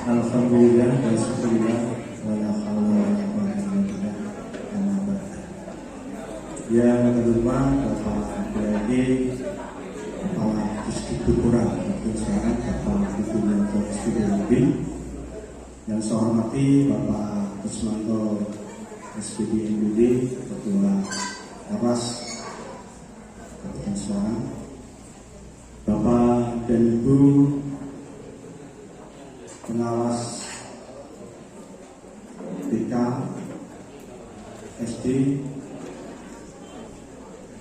Alhamdulillah wa syukurillah wala haula wala quwwata illa billah. Yang kedua, Bapak PRD Kepala Distrik Kurang sekarang Bapak Ibu Studio. Yang saya hormati Bapak Kusmanto SPD MBD, Ketua Lapas Kabupaten Semarang, Bapak dan Ibu pengawas TK, SD,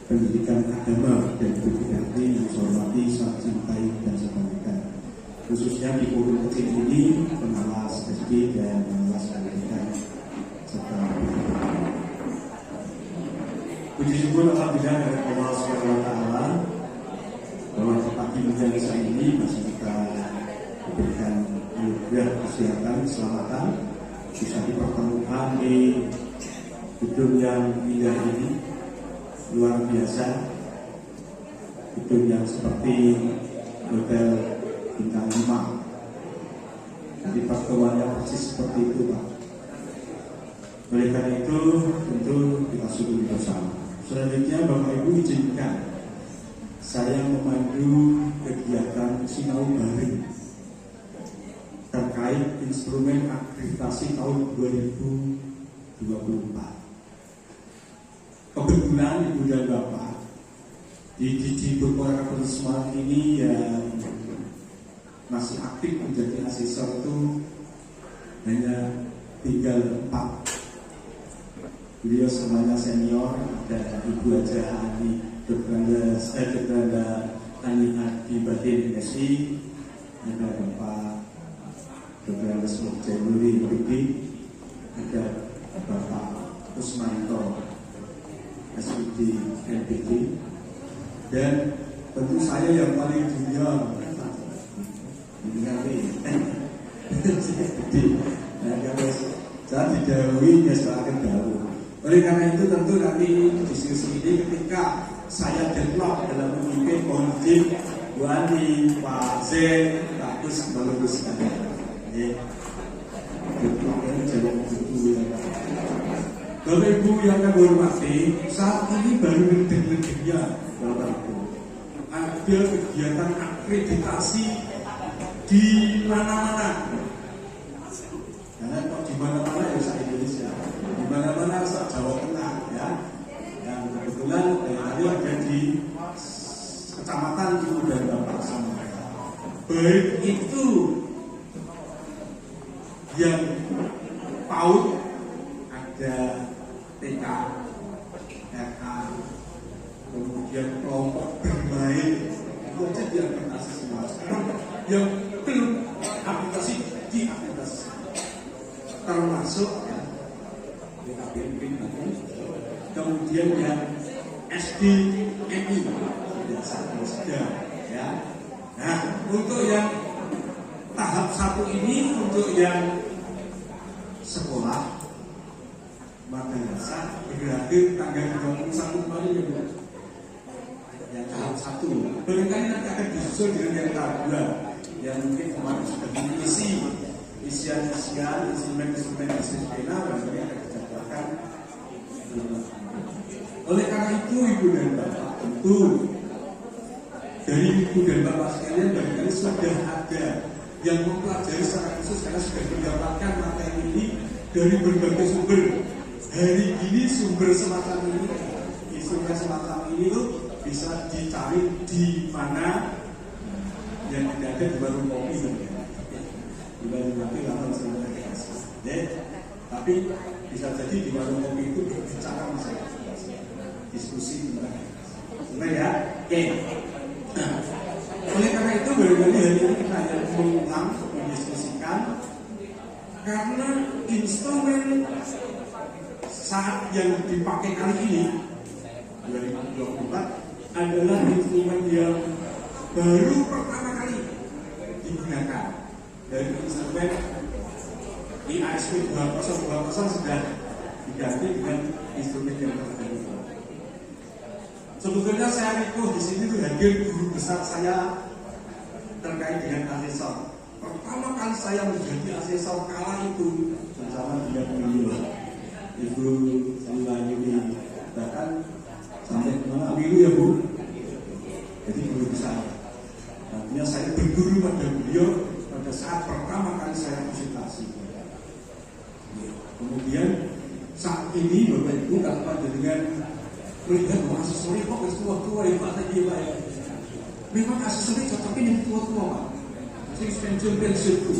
pendidikan agama dan pendidikan yang saya hormati, saya cintai dan saya banggakan. Khususnya di forum kecil ini, pengawas SD dan pengawas pendidikan serta puji syukur alhamdulillah dari Allah Subhanahu wa taala bahwa di pagi menjelang saat ini masih kita diberikan anugerah kesehatan, keselamatan, bisa dipertemukan di gedung yang indah ini, luar biasa, gedung yang seperti hotel bintang 5. Jadi pertemuannya persis seperti itu, Pak. Oleh karena itu tentu kita syukuri bersama. Selanjutnya Bapak Ibu izinkan saya memandu kegiatan sinau bareng terkait instrumen akreditasi tahun 2024. Kebetulan Ibu dan Bapak di beberapa Kabupaten Semarang ini yang masih aktif menjadi asesor itu hanya tinggal 4. Beliau semuanya senior, ada Ibu Haja Ani Dr. Ani Adi Batin SI, ada Bapak Dr. Andes Mukjemuri MPD, ada Bapak Kusmanto SPD MPD, dan tentu saya yang paling junior saya didahului, ya saya akan dahulu. Oleh karena itu tentu nanti diskusi ini ketika saya deadlock dalam memimpin konflik Bu Ani, Pak Zen, Pak Kus meluruskan. Deadlock ini jawab begitu ya. Bapak Ibu yang kami hormati, saat ini baru ngedeng-ngedengnya Bapak Ibu ada kegiatan akreditasi di mana-mana. Karena kok di mana-mana ya se Indonesia, di mana-mana se Jawa Tengah ya. Yang kebetulan tadi ada di Kecamatan Ibu dan Bapak sama. Baik itu yang PAUD, ada TK, RK, kemudian kelompok bermain, itu aja diakreditasi semua. Sekarang yang belum akreditasi diakreditasi, termasuk ya, BKPMP, kemudian yang SDMI, sedang ya. Nah, untuk yang tahap 1 ini, untuk yang sekolah madrasah berakhir tanggal 21 kemarin ya, yang tahap 1. Barangkali nanti akan disusul dengan yang tahap 2 yang mungkin kemarin sudah diisi isian-isian, instrumen-instrumen disiplina, barangkali akan dijadwalkan. Oleh karena itu Ibu dan Bapak, tentu dari Ibu dan Bapak sekalian barangkali sudah ada yang mempelajari secara khusus karena sudah mendapatkan materi ini dari berbagai sumber. Hari ini sumber semacam ini, instrumen semacam ini tuh bisa dicari di mana yang tidak ada di warung kopi di warung kopi langsung sebenarnya. Tapi bisa jadi di warung kopi itu berbicara masalah diskusi tentang benar ya. Oke. Oleh karena itu barangkali hari ini kita hanya mengulang, mendiskusikan, karena instrumen saat yang dipakai kali ini 2024 adalah instrumen yang baru pertama kali digunakan. Dari instrumen IASP 2020 sudah diganti dengan instrumen yang terbaru. Sebetulnya saya itu di sini tuh hadir guru besar saya terkait dengan asesor pertama kali saya menjadi asesor kala itu bersama dengan beliau Ibu Sriwayuni, bahkan sampai kemana Wilu ya Bu, jadi guru besar. Artinya saya berguru pada beliau pada saat pertama kali saya konsultasi. Kemudian saat ini Bapak Ibu kalau pada dengan melihat bahwa asesori kok tua-tua ya Pak tadi Pak ya. Memang asesori cocoknya yang tua-tua Pak. Pensiun itu.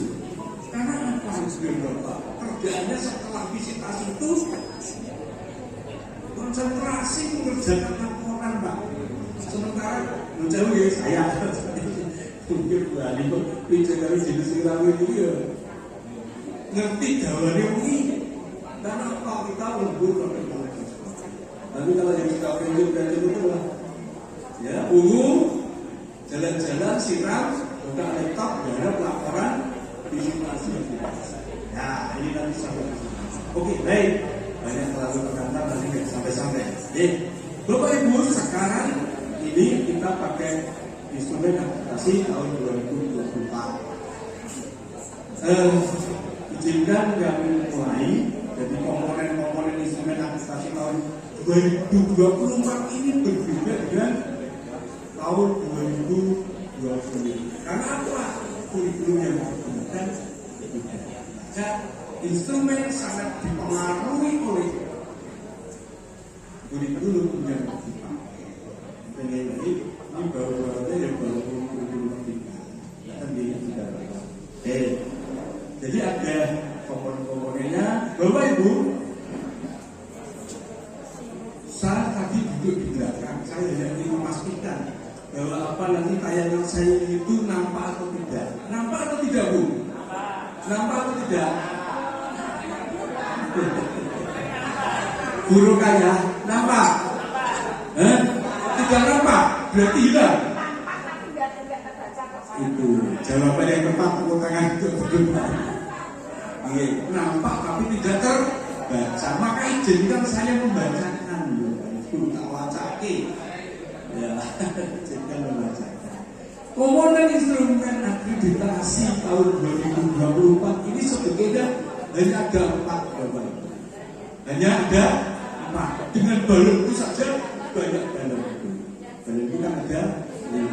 Karena apa Bapak? Kerjaannya setelah visitasi itu konsentrasi mengerjakan laporan Pak. Sementara menjauh ya saya mungkin berani kok bicara jenis sirawi itu ya ngerti jawabannya ini karena apa kita lembur pada lagi. Tapi kalau yang kita pensiun itu lah ya ungu jalan-jalan siram buka laptop garap laporan visitasi yang dibahas. Ya ini nanti sampai. Oke baik, banyak terlalu berkata nanti nggak sampai-sampai. Bapak Ibu sekarang ini kita pakai instrumen aplikasi tahun 2024. Izinkan yang mulai jadi komponen-komponen instrumen aplikasi tahun 2024 ini berbeda dengan tahun 2020. Karena apa? Kurikulum yang digunakan berbeda. Instrumen sangat dipengaruhi oleh kurikulum yang dipakai. Ini baru-barunya yang baru kurikulum ketiga. Kan dia sudah jadi ada komponen-komponennya. Bapak Ibu, saya tadi duduk di belakang, saya hanya ingin memastikan bahwa apa nanti tayangan saya itu nampak atau tidak. Nampak atau tidak Bu? Nampak atau tidak? Guru kaya, nampak? Tidak nampak, berarti hilang. Itu jawaban yang tepat, tepuk tangan untuk berdua. Nampak tapi tidak terbaca. Maka izinkan saya membacakan. Itu tak wacake. Ya, izinkan membacakan. Komponen instrumen akreditasi tahun 2024 ini sebetulnya hanya ada 4 Bapak. Hanya ada 4. Dengan balon itu saja banyak balon itu. Balon itu kan ada 5.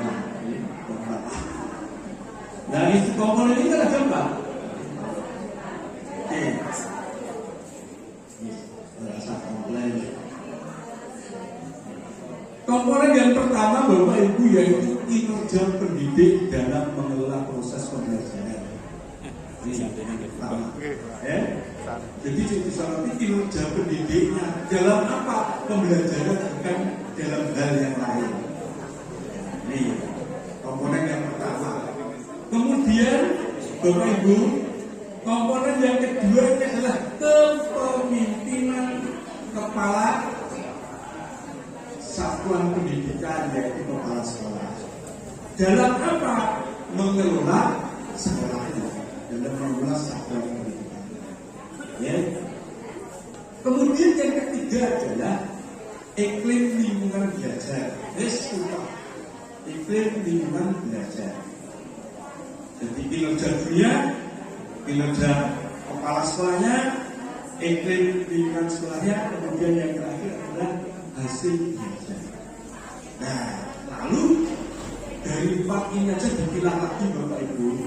Nah, itu komponen ini kan ada 4. Komponen yang pertama Bapak Ibu yaitu kinerja pendidik dalam mengelola proses pembelajaran. Ini yang pertama. Jadi bisa nanti kinerja pendidiknya dalam apa pembelajaran bukan dalam hal yang lain. Ini komponen yang pertama. Kemudian Bapak Ibu, komponen yang kedua adalah kepemimpinan kepala satuan pendidikan yaitu kepala sekolah. Dalam apa? Mengelola sekolahnya, dalam mengelola satuan pendidikan. Ya. Kemudian yang ketiga adalah iklim lingkungan belajar. Iklim lingkungan belajar. Jadi kinerja dunia, kinerja kepala sekolahnya, iklim lingkungan sekolahnya, kemudian yang terakhir adalah hasil belajar. Nah, lalu dari 4 ini aja dipilah lagi Bapak Ibu.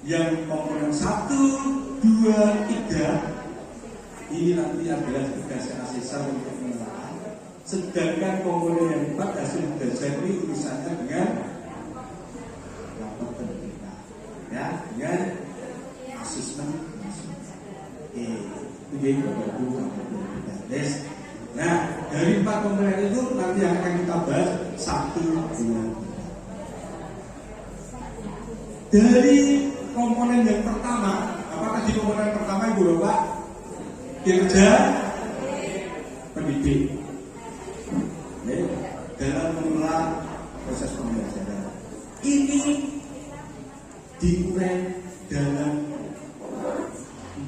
Yang komponen 1, 2, 3 ini nanti adalah tugas asesor untuk menelaah. Sedangkan komponen yang 4 hasil belajar ini urusannya dengan rapor terbuka, ya, dengan asesmen. Itu jadi Bapak Ibu rapor terbuka. Nah, dari 4 komponen itu nanti yang akan kita bahas 1, 2, 3. Dari komponen yang pertama, apa tadi komponen pertama Ibu Bapak? Kinerja pendidik. Dalam mengelola proses pembelajaran. Ini diurai dalam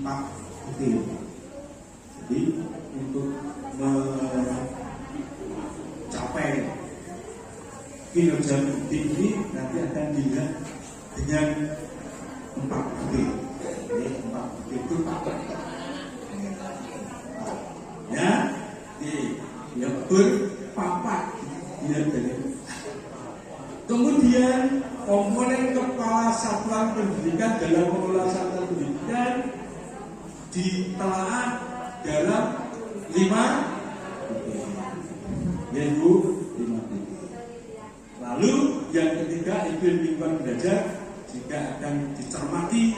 4 butir. Jadi untuk mencapai kinerja pendidik ini nanti akan dilihat dengan 4 butir. Ini 4 butir itu pakai. Ya, yang berpapat. Kemudian komponen kepala satuan pendidikan dalam mengelola satuan pendidikan ditelaah dalam 5 yaitu 5 titik. Lalu yang ketiga iklim lingkungan belajar juga akan dicermati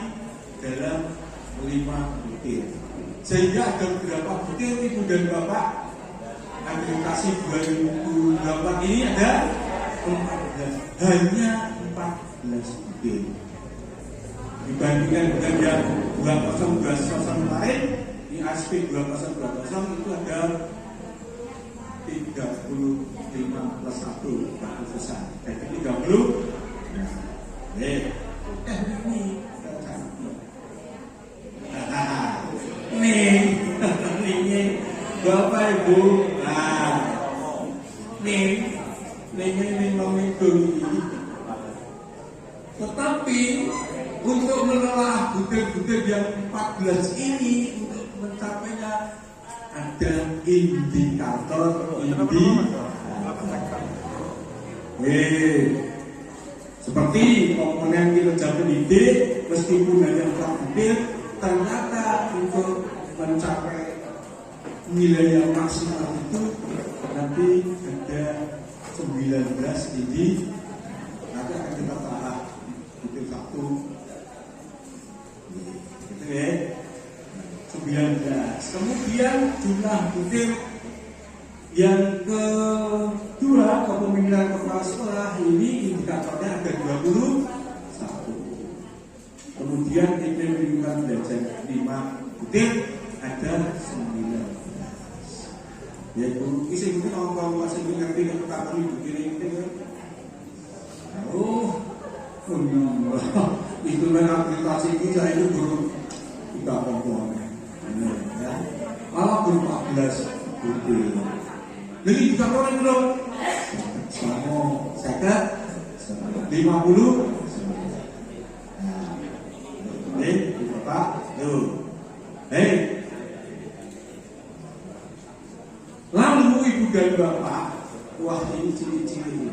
dalam 5 butir. Sehingga ada beberapa butir Ibu dan Bapak akreditasi 2008 ini ada 14, hanya 14 butir. Dibandingkan dengan yang 2020 kemarin, di ASP 2020 itu ada 35 plus 1 keputusan. Jadi 30. Nih, Bapak Ibu, ini memikul ini. Tetapi untuk menelaah butir-butir yang 14 ini untuk mencapainya ada indikator. Seperti komponen kinerja pendidik, meskipun hanya 4 butir, ternyata untuk mencapai nilai yang maksimal itu nanti ada 19 ini. Nanti akan kita telah butir 1 gitu ya, 19. Kemudian jumlah butir yang kedua kepemimpinan kepala sekolah ini indikatornya ada 21. Kemudian iklim lingkungan belajar 5 butir ada 19. Yaitu isi butir kalau masih mengerti kata ibu kiri itu itu aplikasi itu saya itu baru 3 komponen ya. Malah baru 14 butir. Jadi 3 komponen itu sama saya 50. Ini Pak tuh. Lalu Ibu dan Bapak, wah ini ciri-ciri.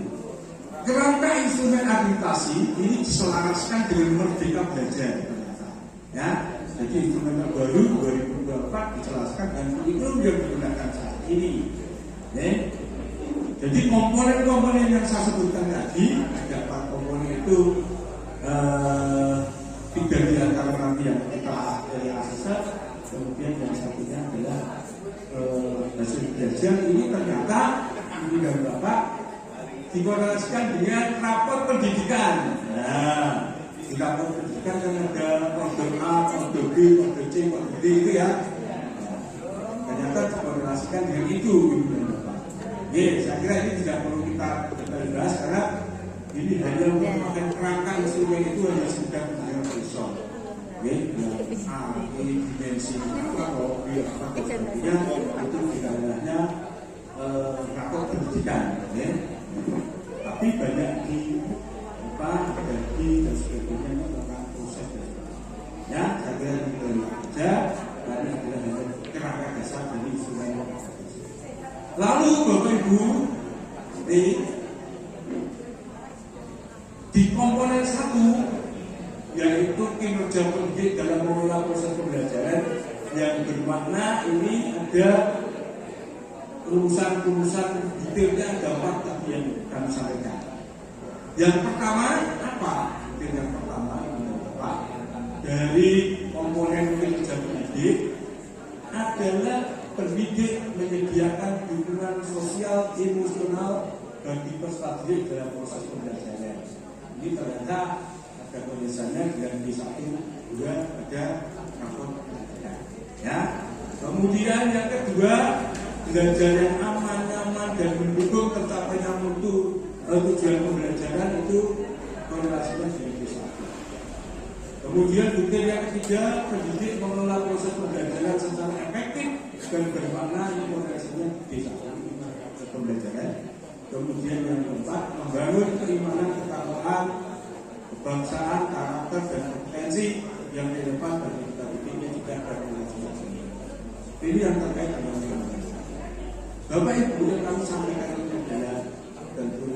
Kerangka instrumen akreditasi ini diselaraskan dengan Merdeka Belajar ternyata. Ya, jadi instrumen terbaru 2024 dijelaskan dan itu yang digunakan saat ini. Ya. Jadi komponen-komponen yang saya sebutkan tadi, ada 4 komponen itu 3 di antara nanti yang kita dari asesor, kemudian yang satunya adalah hasil belajar. Ini ternyata Ibu dan Bapak dikorelasikan dengan rapor pendidikan. Nah, di rapor pendidikan kan ada kode A, kode B, kode C, kode D itu ya. Ternyata dikorelasikan dengan itu Ibu dan Bapak. Oke, saya kira ini tidak perlu kita bahas karena ini hanya merupakan kerangka instrumen itu hanya sekedar mengenai result. Oke, A, E, dimensi apa, kalau B apa, kemudian itu tidak hanya rapor pendidikan. Ya. Tapi banyak di gaji dan sebagainya tentang proses dan sebagainya. Ya, saya kira itu saja. Karena adalah kerangka dasar dari instrumen. Lalu Bapak Ibu, di komponen 1 yaitu kinerja pendidik dalam mengelola proses pembelajaran yang bermakna ini ada rumusan-rumusan detailnya ada 4 tadi yang kami sampaikan. Yang pertama apa? Yang pertama apa? Dari komponen kinerja pendidik adalah pendidik menyediakan dukungan sosial emosional bagi peserta didik dalam proses pembelajaran. Ini ternyata ada tulisannya dengan D1, 2 ada rapor pembelajaran. Ya. Kemudian yang kedua, belajar yang aman, nyaman dan mendukung tercapainya mutu tujuan pembelajaran itu korelasinya dengan D1. Kemudian butir yang ketiga, pendidik mengelola proses pembelajaran secara efektif dan bermakna ini korelasinya D1 pembelajaran. Kemudian yang keempat, membangun keimanan, ketakwaan, kebangsaan, karakter dan kompetensi kompetensi yang relevan bagi kita bikinnya juga akan menghasilkan. Ini yang terkait dengan Bapak Ibu yang kami sampaikan ini adalah tentu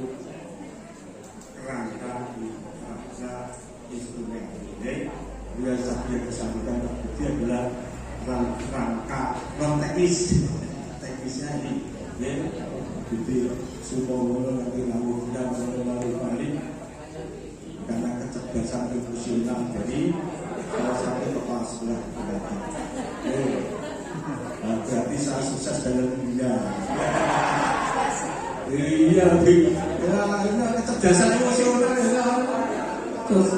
kerangka di rangka instrumen ini. Yang tadi yang disampaikan Pak Budi adalah rangka non teknisnya ini. Ya, jadi supaya nanti lakukan melalui balik karena kecerdasan emosional dari salah satu kepala sekolah berarti saya sukses dalam dunia. Iya, ya, kecerdasan emosional ya. Terus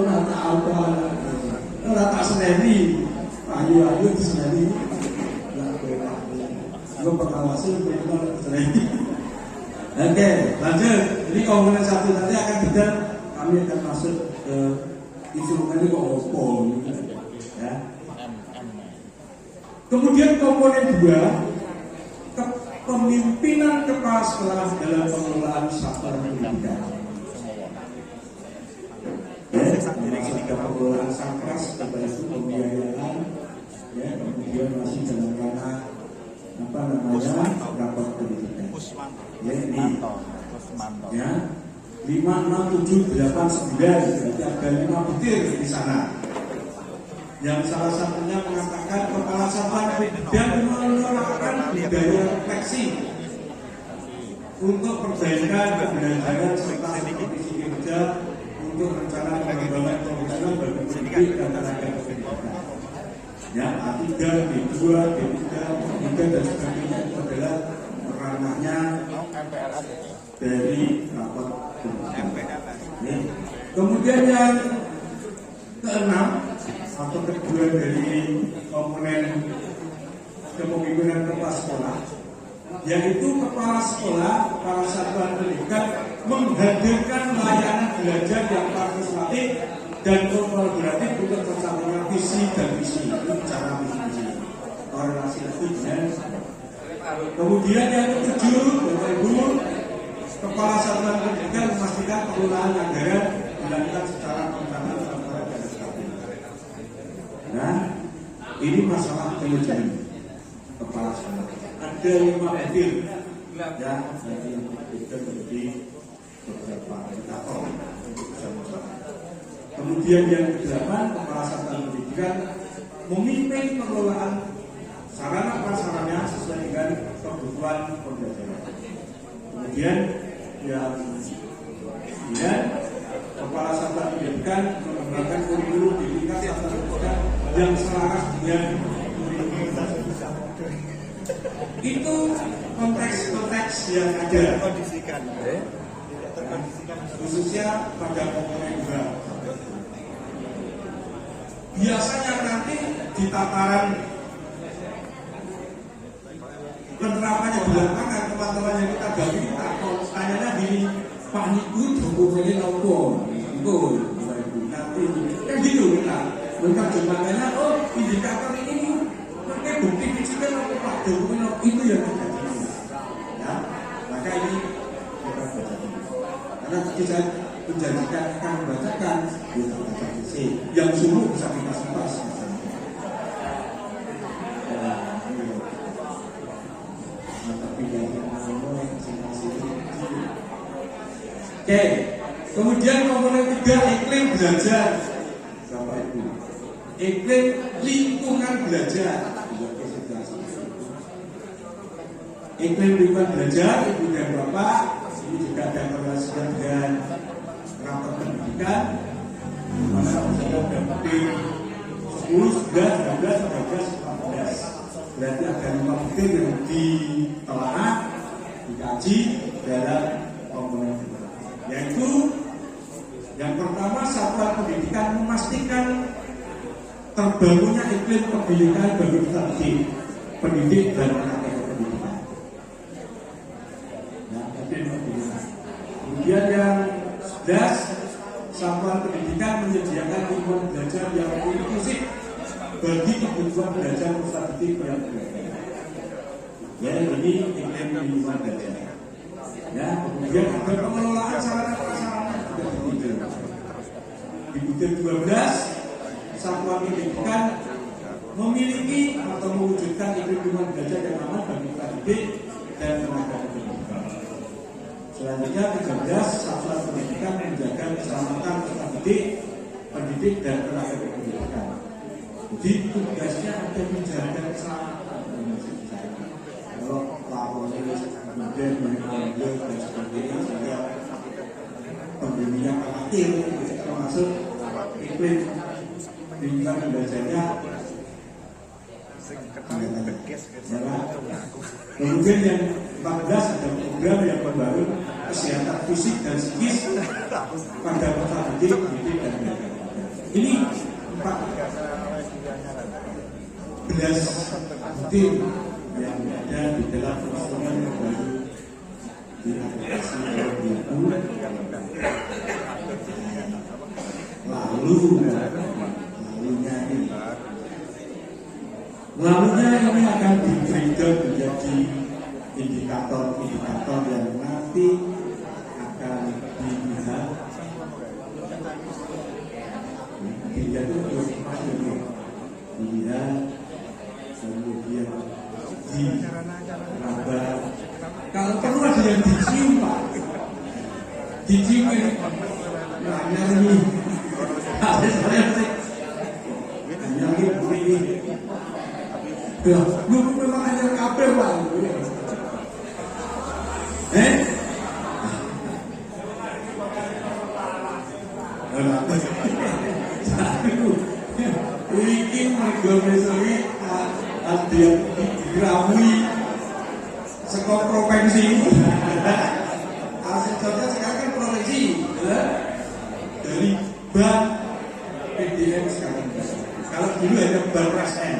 rata apa? Rata seneni, ayu di seneni. Gue pengawasan memang seneni. Oke, lanjut. Ini komponen satu nanti akan kita kami akan masuk ke instrumen ini kok ya. Kemudian komponen 2, kepemimpinan kepala sekolah dalam pengelolaan satuan pendidikan. Jadi ketika pengelolaan Sankras kepada pembiayaan, ya, kemudian masih dalam ranah rapat pendidikan. Ya, ini ya 5, 6, 7, 8, 9 berarti ada 5 butir di sana. Yang salah satunya mengatakan kepala satuan dan menerapkan budaya refleksi untuk perbaikan kebenaran serta kondisi kerja untuk rencana pengembangan profesional bagi pendidik dan tenaga pendidikan. Ya, A3, B2, D3, D3 dan sebagainya itu adalah ranahnya dari rapat pendidikan. Ya. Kemudian yang keenam atau kedua dari komponen kepemimpinan kepala sekolah, yaitu kepala sekolah, kepala satuan pendidikan menghadirkan layanan belajar yang partisipatif dan kolaboratif untuk tercapainya visi dan misi. Itu cara misi korelasi itu dengan. Kemudian yang ketujuh, Bapak Ibu, kepala satuan pendidikan memastikan pengelolaan anggaran dilakukan secara perencanaan transparan dan stabil. Nah, ini masalah manajemen kepala sekolah. Ada 5 butir, ya, dari yang berbeda menjadi beberapa indikator untuk bersama-sama. Kemudian yang ke-8, kepala satuan pendidikan memimpin pengelolaan sarana prasarana sesuai dengan kebutuhan pembelajaran. Kemudian yang 9, kepala satuan pendidikan mengembangkan kurikulum di tingkat satuan pendidikan yang selaras dengan itu konteks-konteks yang ada khususnya pada komponen 2. Biasanya nanti di tataran penerapannya di lapangan teman-teman yang kita gabung tanyanya gini, Pak Niku dokumennya nopo itu nanti kan gitu kita lengkap jembatannya, oh indikator ini pakai bukti fisiknya nopo Pak dokumen itu yang kita ya, maka ini kita baca karena tadi saya menjanjikan akan membacakan kita baca fisik yang sungguh bisa kita simpas. Oke, kemudian komponen 3, iklim belajar. Bapak Ibu, iklim lingkungan belajar. Iklim lingkungan belajar, Ibu dan Bapak, ini juga ada korelasi dengan rapat pendidikan. Mana saya sudah butir 10, 11, 12, 13, 14. Berarti ada 5 butir yang ditelaah, dikaji dalam komponen 3. Yaitu yang pertama, satuan pendidikan memastikan terbangunnya iklim pendidikan bagi peserta pendidik dan tenaga pendidikan. Nah, kemudian yang 11, satuan pendidikan menyediakan lingkungan belajar yang inklusif bagi kebutuhan belajar peserta didik yang berbeda. Ya, ini iklim lingkungan belajar. Ya, kemudian ada pengelolaan sarana prasarana juga ditinjau. Butir 12, satuan pendidikan memiliki atau mewujudkan lingkungan belajar yang aman bagi pendidik dan tenaga pendidikan. Selanjutnya 13, satuan pendidikan menjaga keselamatan pendidik dan tenaga pendidikan. Jadi tugasnya ada menjaga keselamatan. Kalau lapornya kemudian mengambil dan sebagainya sehingga pendidikan khawatir, termasuk iklim lingkungan belajarnya. Kemudian yang 14 ada program yang membangun kesehatan fisik dan psikis pada peserta didik dan tenaga. Ini 14 tim yang ada di dalam instrumen yang baru diadopsi oleh Ibu. Lalunya ini akan di-breakdown menjadi indikator-indikator yang nanti akan dilihat. Dilihat itu dilihat, kemudian diraba. Kalau perlu ada yang dicium, Pak. Dicium ini, hanya ini. Belum memang hanya kabel, Pak. Ini mergomesoi ada yang diramui sekolah provinsi. Asetnya sekarang kan provinsi, dari bank PDM sekarang. Kalau dulu hanya bank RSN,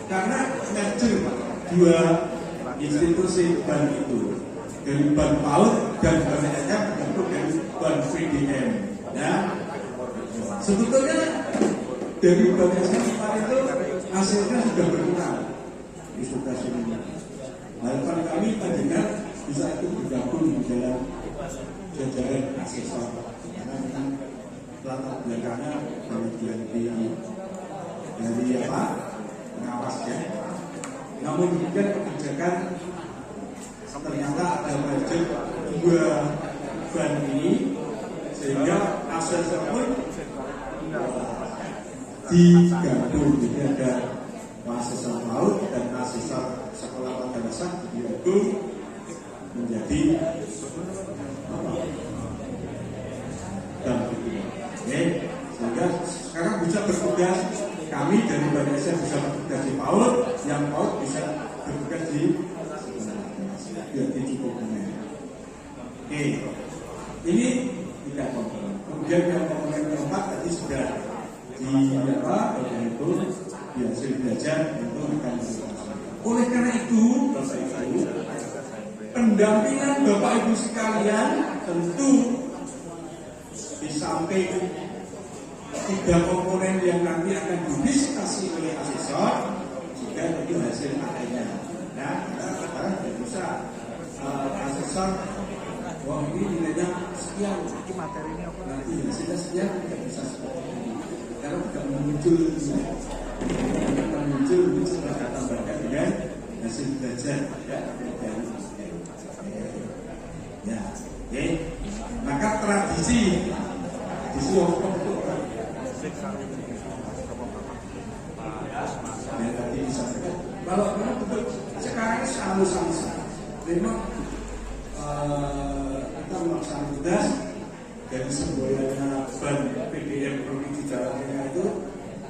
karena merger dua institusi bank itu, dari bank PAUD dan bank SF bentuk dari bank PDM. Ya, sebetulnya dari bank SF itu hasilnya sudah berkurang. Ini sudah sini. Harapan kami mendengar bisa ikut bergabung di dalam jajaran asesor, karena memang latar belakangnya bagian dari apa pengawasnya. Namun demikian kebijakan ternyata ada budget dua bank ini, sehingga asesor pun digabung. Jadi ada asesor PAUD dan asesor sekolah madrasah digabung menjadi bank itu. Sehingga sekarang bisa bertugas, kami dari Bank Indonesia bisa bertugas di PAUD, yang PAUD bisa bertugas di cukupnya. Ini tidak komponen. Kemudian yang komponen keempat tadi sudah di apa? Itu di hasil belajar itu akan dilakukan. Oleh karena itu, pendampingan Bapak Ibu sekalian tentu di samping tiga komponen yang nanti akan didiskusi oleh asesor, juga itu hasil akhirnya. Nah, kita sekarang tidak bisa asesor, wah ini nilainya sekian, nanti hasilnya sekian, tidak bisa seperti ini. Karena tidak muncul, ini sudah tambahkan dengan hasil belajar, ya. Maka tradisi waktu itu yang tadi disampaikan, kalau betul sekarang sama-sama memang kita melaksanakan tugas dari semboyannya ban PDM Provinsi Jawa Tengah itu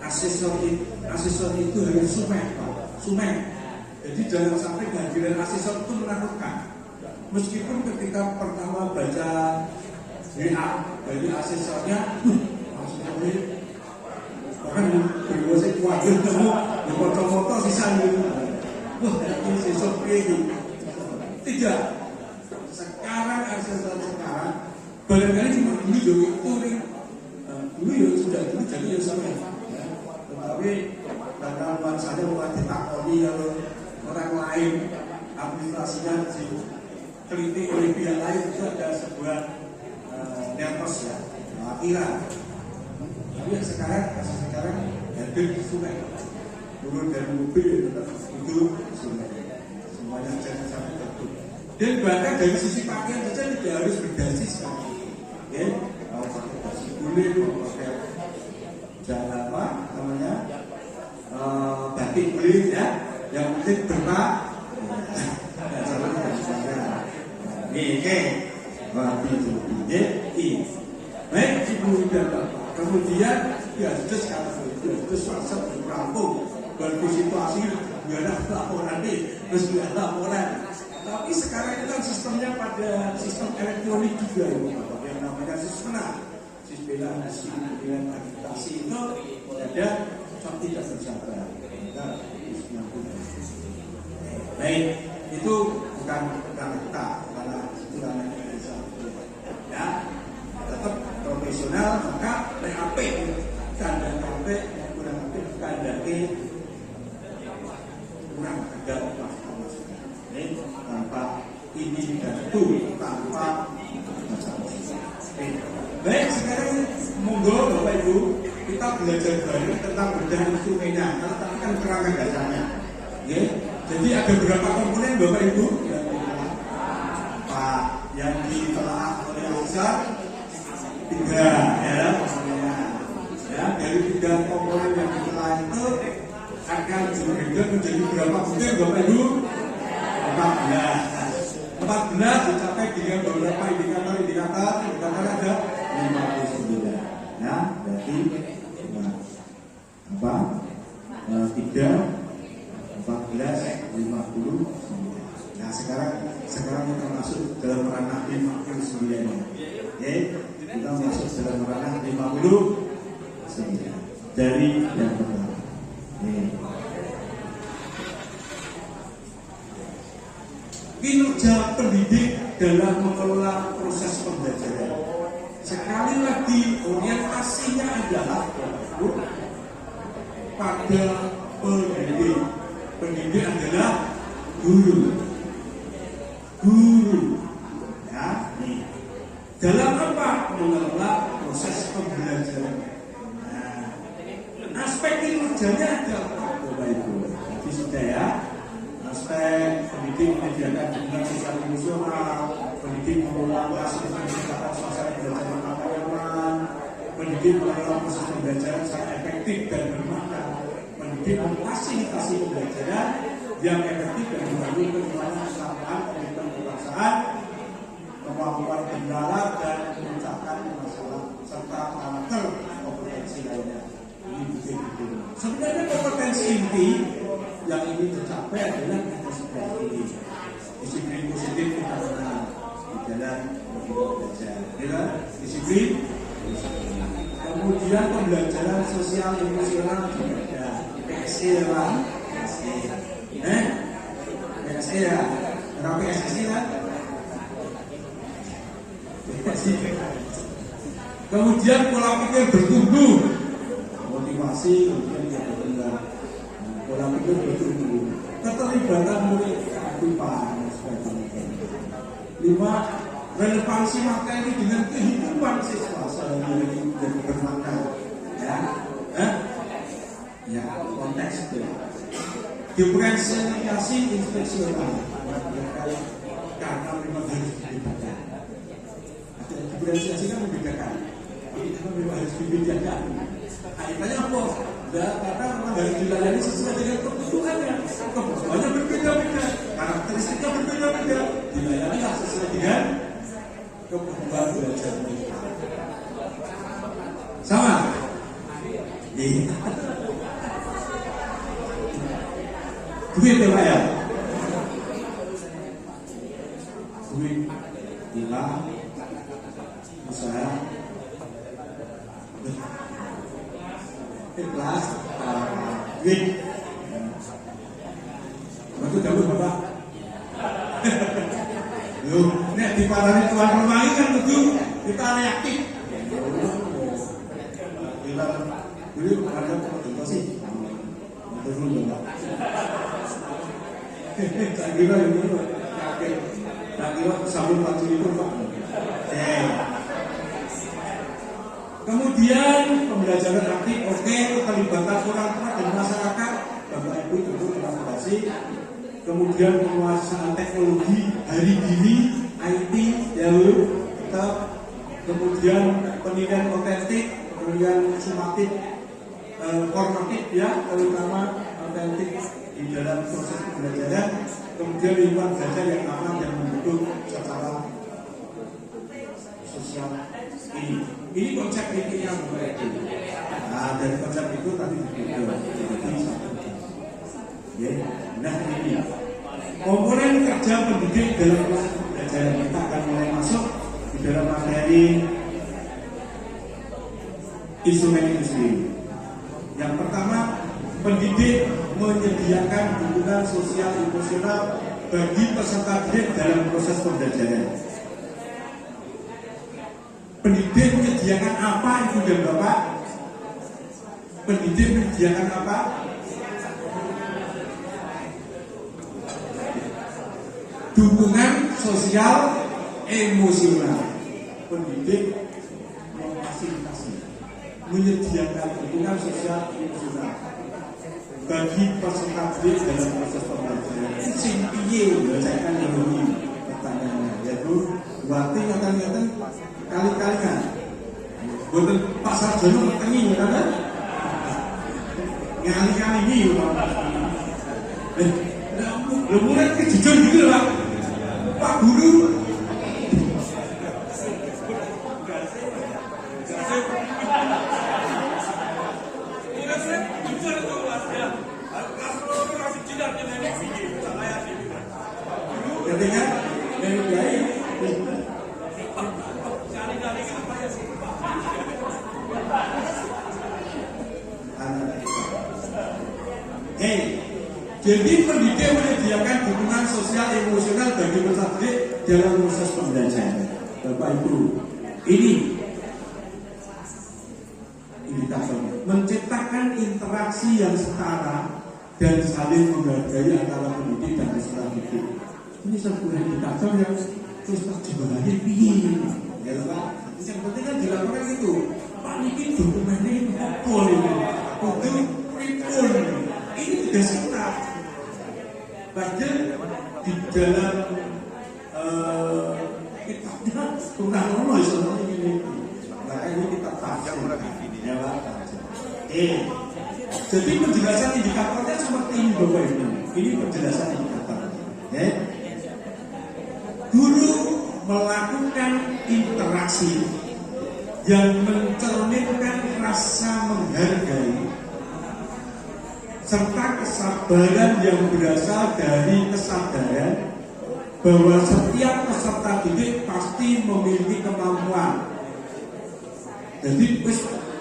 asesor itu harus sumen. Jadi jangan sampai kehadiran asesor itu menakutkan. Meskipun ketika pertama baca WA dari asesornya, bahkan berwasi kuatir kamu foto-foto sisa gitu. Wah, ini asesor ini. Tidak. Sekarang asesor sekarang barangkali cuma dulu itu nih. Dulu ya sudah dulu jadi ya sama. Tetapi karena bangsanya mulai ditakoni kalau orang lain administrasinya teliti oleh pihak lain, itu ada sebuah nervous ya, akhiran. Tapi sekarang hadir di sungai, turun dari mobil tetap itu sungai, semuanya jangan sampai tertutup. Dan bahkan dari sisi pakaian saja tidak harus berdasi sekali. Ya, kalau pakai dasi kulit, pakai jangan apa namanya batik kulit ya, yang penting berpak. Oke, berarti ini. Baik, Ibu dan Bapak. Kemudian ya sudah kata sudah WhatsApp rampung bersituasi nggak ada laporan nih, terus nggak ada laporan. Tapi sekarang itu kan sistemnya pada sistem elektronik juga yang namanya Sismena, dengan akreditasi itu ada tidak bersabar. Baik, itu bukan kita karena itu namanya ya tetap profesional, maka PAP tanda PAP kurang lebih tanda kurang ada tanpa ini dan itu tanpa baik. Sekarang monggo Bapak Ibu kita belajar bareng tentang bedah instrumennya karena tadi kan kerangka dasarnya ya. Jadi ada beberapa komponen Bapak Ibu yang ditelaah oleh Ansar 3 ya, dari 3 komponen yang ditelaah itu akan berbeda menjadi berapa butir Bapak Ibu? 14 dicapai dengan beberapa indikator ada 59 ya, berarti 3 14 59. Nah sekarang kita masuk dalam ranah 59 ya, kita masuk dalam ranah 59 dari yang pertama kinerja pendidik dalam mengelola proses pembelajaran. Sekali lagi orientasinya adalah pada pendidik. Pendidik adalah guru ya, nih. Dalam apa? Mengelola proses pembelajaran. Nah, aspek kinerjanya adalah Bapak Ibu. Jadi sudah ya, aspek pendidik menyediakan dukungan sosial emosional, pendidik mengelola proses pembelajaran suasana belajar yang pendidik mengelola proses pembelajaran secara efektif dan bermakna, pendidik memfasilitasi pembelajaran yang efektif dan membangun pengembangan kesamaan, komitmen kebangsaan, kemampuan kendala dan memecahkan masalah serta karakter kompetensi lainnya. Ini betul-betul. Sebenarnya kompetensi inti yang ingin tercapai adalah disiplin. Disiplin positif kita kenal di dalam belajar. Disiplin. Kemudian pembelajaran sosial emosional juga ada. PSE lah. PSE ya. Kenapa PSE lah? Kemudian pola pikir bertumbuh, motivasi kemudian berkembang, pola pikir bertumbuh, keterlibatan murid aktifan, 5 relevansi materi dengan kehidupan siswa sehingga menjadi bermakna, ya konteks itu. Diferensiasi inspeksional karena memang harus dibedakan. Diferensiasi kan membedakan. Ini kan memang harus dibedakan. Kaitannya apa? Karena memang harus dilayani sesuai dengan kebutuhannya. Kebutuhannya berbeda-beda, karakteristiknya berbeda-beda. Dilayani sesuai dengan kebutuhan belajar mereka. Sama? Iya. Begitu Pak ya? Duit hilang, usaha ikhlas, duit. Betul dulu Bapak. Loh, nek diparani tuan rumah ini kan betul kita reaktif. Kita dulu ada apa sih? Betul Bapak. Tak kira ini tak kira sambung pagi itu Pak. Kemudian pembelajaran aktif, oke, keterlibatan orang tua dan masyarakat, Bapak Ibu tentu kolaborasi. Kemudian penguasaan teknologi hari ini, IT, tetap. Kemudian penilaian otentik, penilaian sumatif, formatif ya, terutama otentik di dalam proses pembelajaran. Kemudian lingkungan belajar yang aman dan mendukung secara sosial ini. Ini konsep intinya Bapak Ibu. Nah, dari konsep itu tadi ya. Nah ini komponen kerja pendidik dalam proses pembelajaran kita akan mulai masuk di dalam materi instrumen itu sendiri. Yang pertama, pendidik menyediakan dukungan sosial emosional bagi peserta didik dalam proses pembelajaran. Pendidik menyediakan apa, Ibu dan Bapak? Pendidik menyediakan apa? Dukungan sosial emosional. Pendidik memfasilitasi, menyediakan dukungan sosial emosional bagi peserta didik dalam proses pembelajaran. Sing piye bacakan dulu pertanyaannya, yaitu berarti ngatan-ngatan kali-kalian. Boten Pak Sarjono tengi kan? Ngali-kali iki lho murid ki jujur gitu Pak. Pak Guru ketika dari baik jadi pendidik menyediakan dukungan sosial emosional bagi peserta didik dalam proses pembelajaran. Bapak Ibu, ini indikatornya menciptakan interaksi yang setara dan saling menghargai antara pendidik dan peserta didik. Ini sebuah indikator yang terus terjemahannya piye. Ya Pak, yang penting kan dilakukan itu. Pak niki dokumennya itu apa ini? Kudu pripun. Ini sudah siap. Bahkan di dalam kitabnya tentang ono sebenarnya ini. Nah ini kita tafsir. Ya Pak. Jadi penjelasan indikatornya seperti ini Bapak Ibu. Ini penjelasan indikator. Ya. Guru melakukan interaksi yang mencerminkan rasa menghargai serta kesabaran yang berasal dari kesadaran bahwa setiap peserta didik pasti memiliki kemampuan. Jadi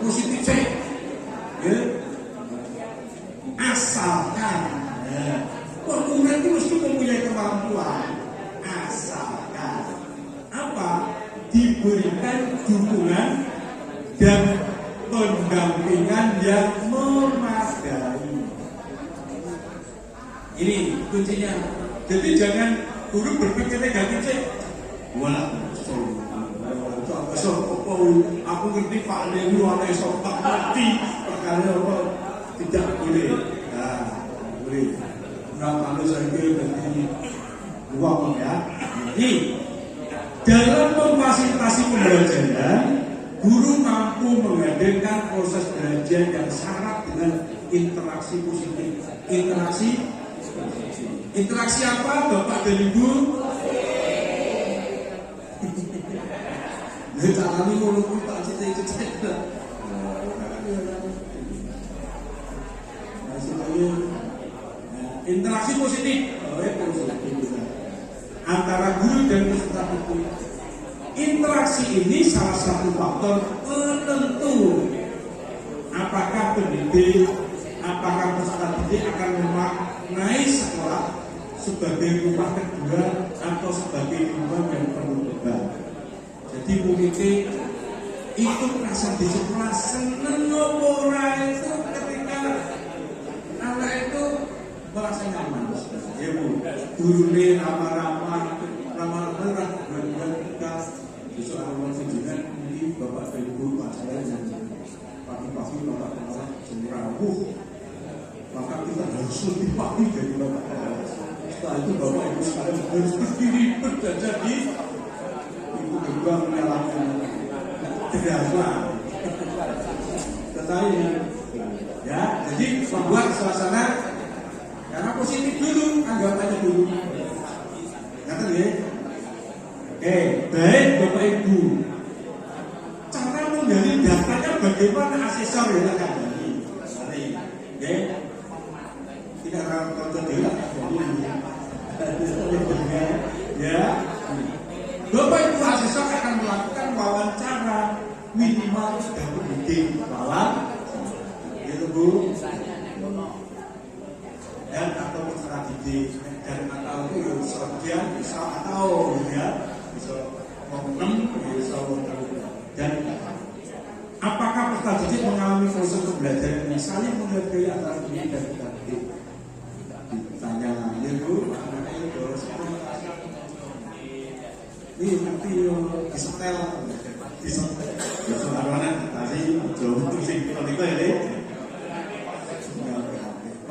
positif sih, ya. Asalkan murid itu mesti mempunyai kemampuan. Asalkan apa? Diberikan dukungan dan pendampingan yang memadai. Ini kuncinya. Jadi jangan guru berpikir negatif sih. Wala aku ngerti Pak Lelu ana iso tak ngerti perkara apa tidak boleh. Nah, boleh. Nah, kalau saya kira uang ya. Jadi dalam memfasilitasi pembelajaran, guru mampu menghadirkan proses belajar yang syarat dengan interaksi positif. Interaksi apa, Bapak dan Ibu? Caranya ngono kuwi Pak cita-cita. Interaksi positif antara guru dan peserta didik. Interaksi ini salah satu faktor penentu apakah pendidik, apakah peserta didik akan memaknai sekolah sebagai rumah kedua atau sebagai rumah yang penuh beban. Jadi mungkin itu rasa di sekolah seneng ora itu ketika anak itu merasa nyaman. Ya Bu, gurune ramah-ramah kita besok awal kunjungan ini Bapak Bapak dan Ibu pelajaran yang pagi-pagi Bapak menolak jerawuh, maka kita harus lebih pagi dari Bapak. Setelah itu Bapak Ibu sekalian harus berdiri berjajar di pintu gerbang menyalakan drama. Tetapi ya, jadi membuat suasana karena positif dulu, anggapannya dulu. Ngerti ya? Oke, baik Bapak Ibu. Cara menggali datanya bagaimana asesor ya kan? Oke, tidak ramah terdelah. Ya, Bapak Ibu asesor akan melakukan wawancara minimal 30 detik malam, gitu Bu. Dan atau secara didik dan atau itu sebagian bisa atau ya bisa ngomong bisa dan apakah peserta didik mengalami proses pembelajaran yang saling menghargai antara guru dan peserta didik? Ditanya ya Bu, anaknya bolos ini nanti disetel besok arwana tadi jauh untuk sing kalau itu ya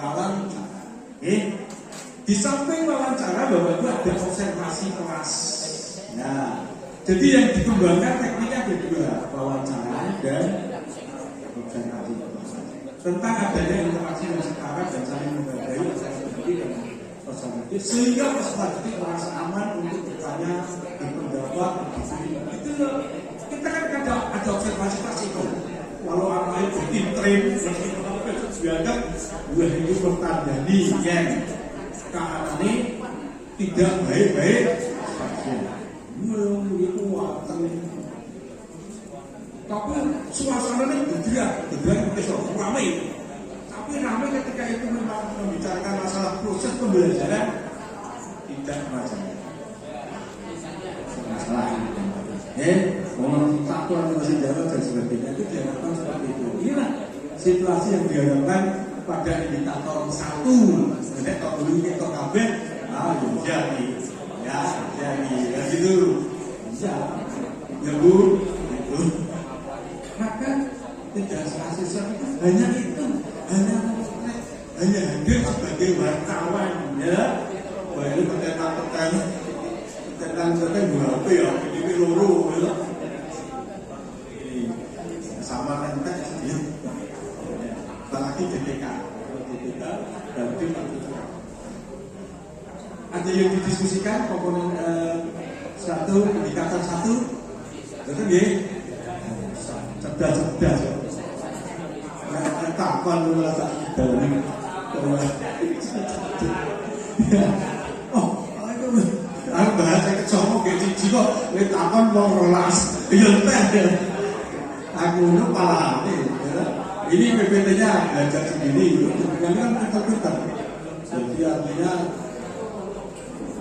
wawancara. Di samping wawancara Bapak Ibu ada observasi kelas. Nah, jadi yang dikembangkan tekniknya ada dua, wawancara dan observasi tentang adanya interaksi yang setara dan saling menghargai antara pendidik dan peserta didik sehingga peserta didik merasa aman untuk bertanya, berpendapat, itu kita kan ada observasi kelas itu. Kalau anak itu intrim, dianggap dua itu bertandani yang karena ini tidak baik-baik saja. Itu waten. Tapi suasananya bergerak besok ramai. Tapi ramai ketika itu memang membicarakan masalah proses pembelajaran tidak macam masalah. Ngomong satu atau masih jawab dan sebagainya itu diharapkan seperti itu. Inilah situasi yang diharapkan pada indikator 1. Nek tok dulu kita kabeh, jadi ya gitu. Bisa. Ya Bu, itu. Maka tidak asesor itu hanya hadir sebagai wartawan ya. Baru tentang berapa ya, ini loro ya. Sama rentek ya. Apalagi DPK berarti ada yang didiskusikan komponen satu indikator 1 betul ya cerdas kapan mulai tak dalam aku bahasa kecomok kayak cici kok takon mau rolas ya teh aku malah ini PPT-nya belajar sendiri, dengan pintar-pintar. Jadi artinya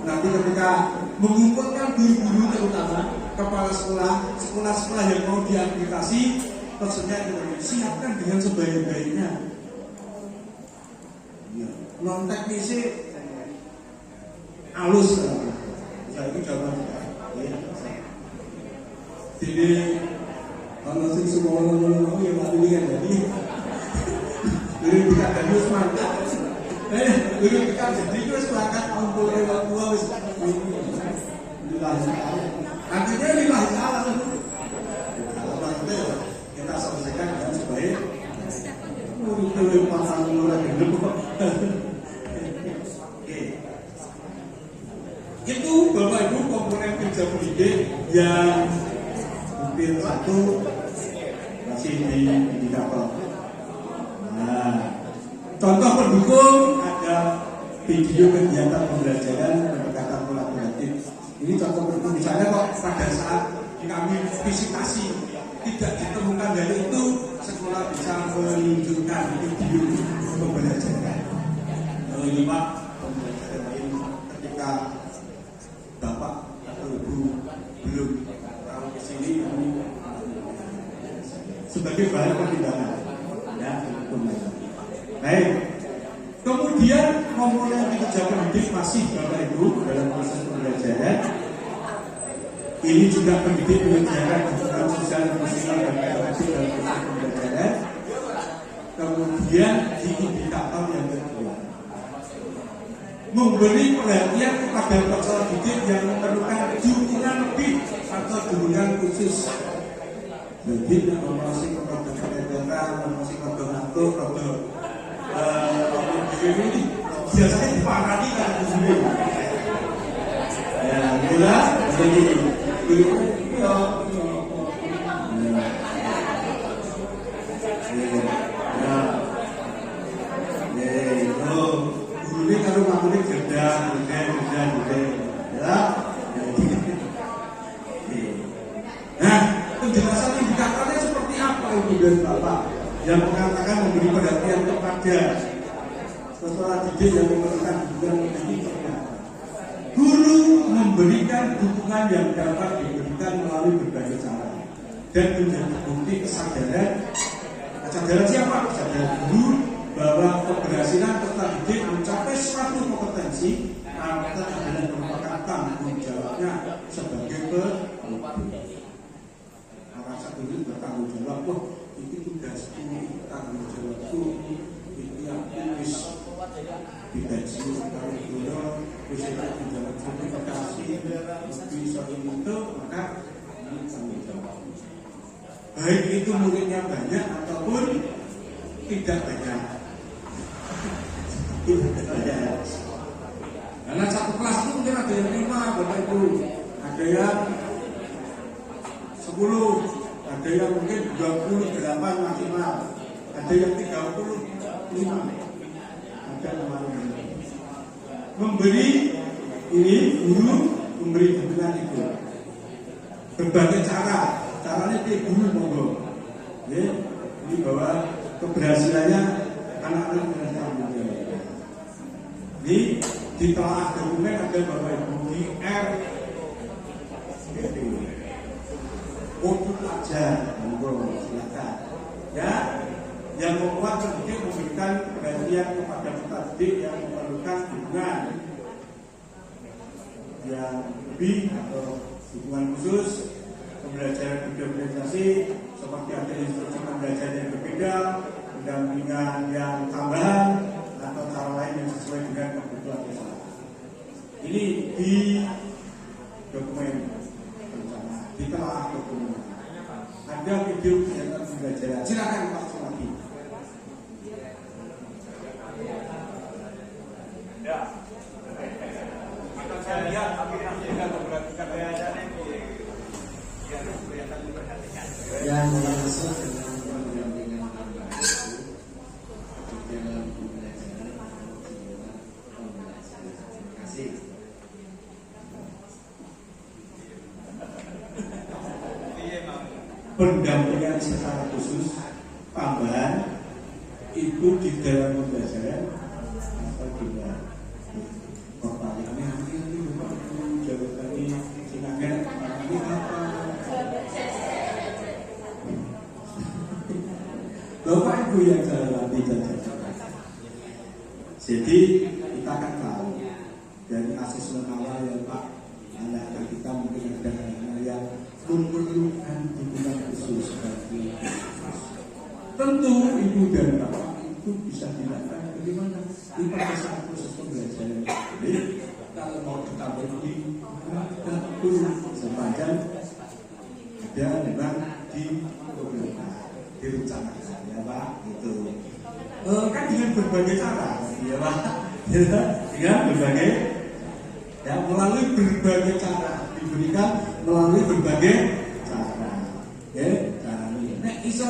nanti ketika mengumpulkan guru-guru terutama kepala sekolah yang mau diakreditasi, pesannya siapkan dengan sebaik-baiknya. Non teknisi halus, saya itu jawaban. Jadi kalau sing semua orang yang tak pilih kan jadi kita harus mantap. Kita jadi terus sepakat untuk lewat dua wis. Artinya lillahi ta'ala. Kita selesaikan dengan sebaik. Itu pasal murah hidup. Itu Bapak Ibu komponen kerja pendidik yang mungkin 1 masih di indikator. Nah, contoh pendukung ada video kegiatan pembelajaran pendekatan kolaboratif. Ini contoh pendukung misalnya kok pada saat kami visitasi tidak ditemukan dari itu, sekolah bisa menunjukkan video pembelajaran. Kalau ini Pak, pembelajaran lain ketika Bapak atau Ibu belum tahu ke sini sebagai bahan pertimbangan ya. Baik, kemudian komponen kinerja pendidik masih Bapak Ibu dalam proses pembelajaran Ini juga pendidik menyediakan dukungan sosial, emosional, dan pedagogik dalam proses pembelajaran. Kemudian di indikator yang kedua, memberi perhatian kepada peserta didik yang memerlukan dukungan lebih atau dukungan khusus. Jadi masih kepada keterangan, masih kepada ngatur, kepada ini biasanya dipangani kan sendiri. Ya, bila jadi ini kalau makhluk kerja, nah, penjelasan indikatornya seperti apa Ibu dan Bapak yang mengatakan memberi perhatian kepada peserta didik yang memerlukan dukungan pendidikan. Guru memberikan dukungan yang dapat diberikan melalui berbagai cara dan menjadi bukti kesadaran siapa? Kesadaran guru bahwa keberhasilan peserta didik mencapai suatu kompetensi adalah merupakan tanggung jawabnya sebagai pemimpin. Rasa guru bertanggung jawab, itu tugasku, tanggung jawabku, itu yang tulis digaji oleh guru, bisa menjalankan komunikasi, bisa itu, maka ini tanggung jawab. Baik itu muridnya banyak ataupun tidak banyak. Karena satu kelas itu mungkin ada yang 5, Bapak Ibu, ada yang 10, ada yang mungkin 28 maksimal, ada yang 35, ada yang lain. Memberi ini guru memberi dukungan itu berbagai caranya di guru monggo. Ini bahwa keberhasilannya anak-anak bertanggung jawab. Ini di telah dokumen ada Bapak Ibu di R untuk aja, monggo silakan. Ya, yang membuat pendidik memberikan perhatian kepada peserta didik yang memerlukan dukungan yang lebih atau dukungan khusus, pembelajaran berorganisasi seperti ada instruksi pembelajaran yang berbeda, pendampingan yang tambahan atau cara lain yang sesuai dengan kebutuhan peserta. Ini di dokumen rencana, di telah dokumen. Ada video kegiatan pembelajaran. Silakan Pak Sulaki. Ya. Saya lihat akhirnya juga memperhatikan keadaannya yang kelihatan diperhatikan. Yang masuk dengan pendampingan tambahan itu dalam pembelajaran Terima kasih. Pendampingan secara khusus tambahan itu di dalam pembelajaran atau tidak? Pertanyaannya ini jawabannya silakan. Ini apa? Bapak Ibu yang saya latih jadi kita akan tahu dari asesmen awal ya Pak, anak-anak kita mungkin ada anak yang memerlukan dukungan khusus bagi tentu Ibu dan Bapak itu bisa dilakukan bagaimana di pada saat proses pembelajaran. Jadi kalau mau ditambah di sepanjang ada memang di program direncanakan ya Pak itu kan dengan berbagai cara ya Pak dengan berbagai ya melalui berbagai cara diberikan melalui berbagai cara ya cara ini iso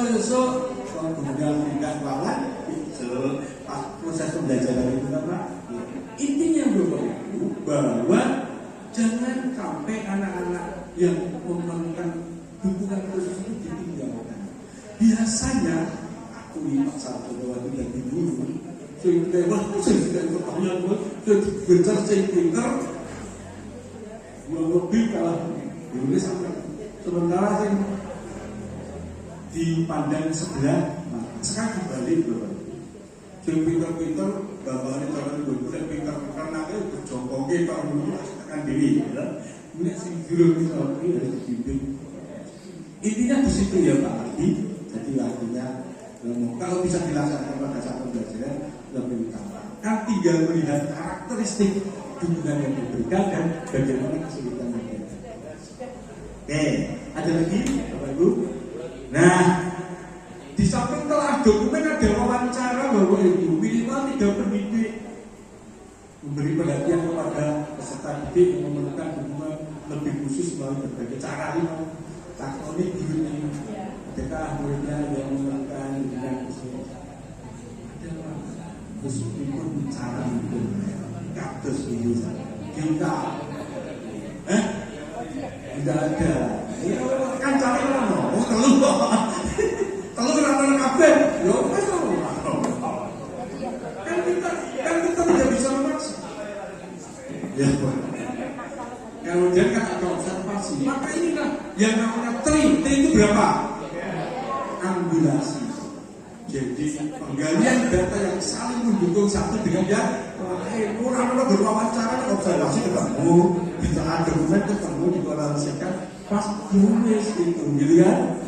kemudian tidak lawan iso proses pembelajaran itu Pak intinya Bapak Ibu bahwa jangan sampai anak-anak yang memerlukan dukungan khusus itu ditinggalkan. Biasanya aku ini Pak waktu jadi guru sehingga waktu saya pertanyaan saya belajar saya pintar lebih kalah boleh sampai sementara saya dipandang sebelah sekarang dibalik Bapak saya pintar-pintar bapaknya jangan boleh pintar karena itu berjongkongnya kalau dulu akan diri Mulai sing juru itu harus dibimbing. Intinya di situ ya Pak Ardi. Jadi artinya kalau bisa dilaksanakan pada saat pembelajaran lebih utama. Kan tinggal melihat karakteristik dukungan yang diberikan dan bagaimana kesulitan yang diberikan. Oke, ada lagi Bapak Ibu. Nah, di samping telah dokumen ada wawancara Bapak Ibu, minimal 3 pendidik memberi perhatian kepada peserta didik yang memerlukan dukungan lebih khusus melalui berbagai cara ini. Takoni guru ini, adakah muridnya yang memerlukan dukungan khusus? Ada khusus pun cara itu, kados ini, kita, tidak ada. Kan cari mana? Oh telur rata kafe, yo wes kan kita tidak bisa memaksa. Ya, kemudian kan ada observasi. Maka inilah yang namanya TRI. T itu berapa? Ambulasi. Jadi penggalian data yang saling mendukung satu dengan yang lain. Orang-orang berwawancara, observasi ketemu, bisa ada dokumen ketemu, dikorelasikan pas tulis itu, gitu kan?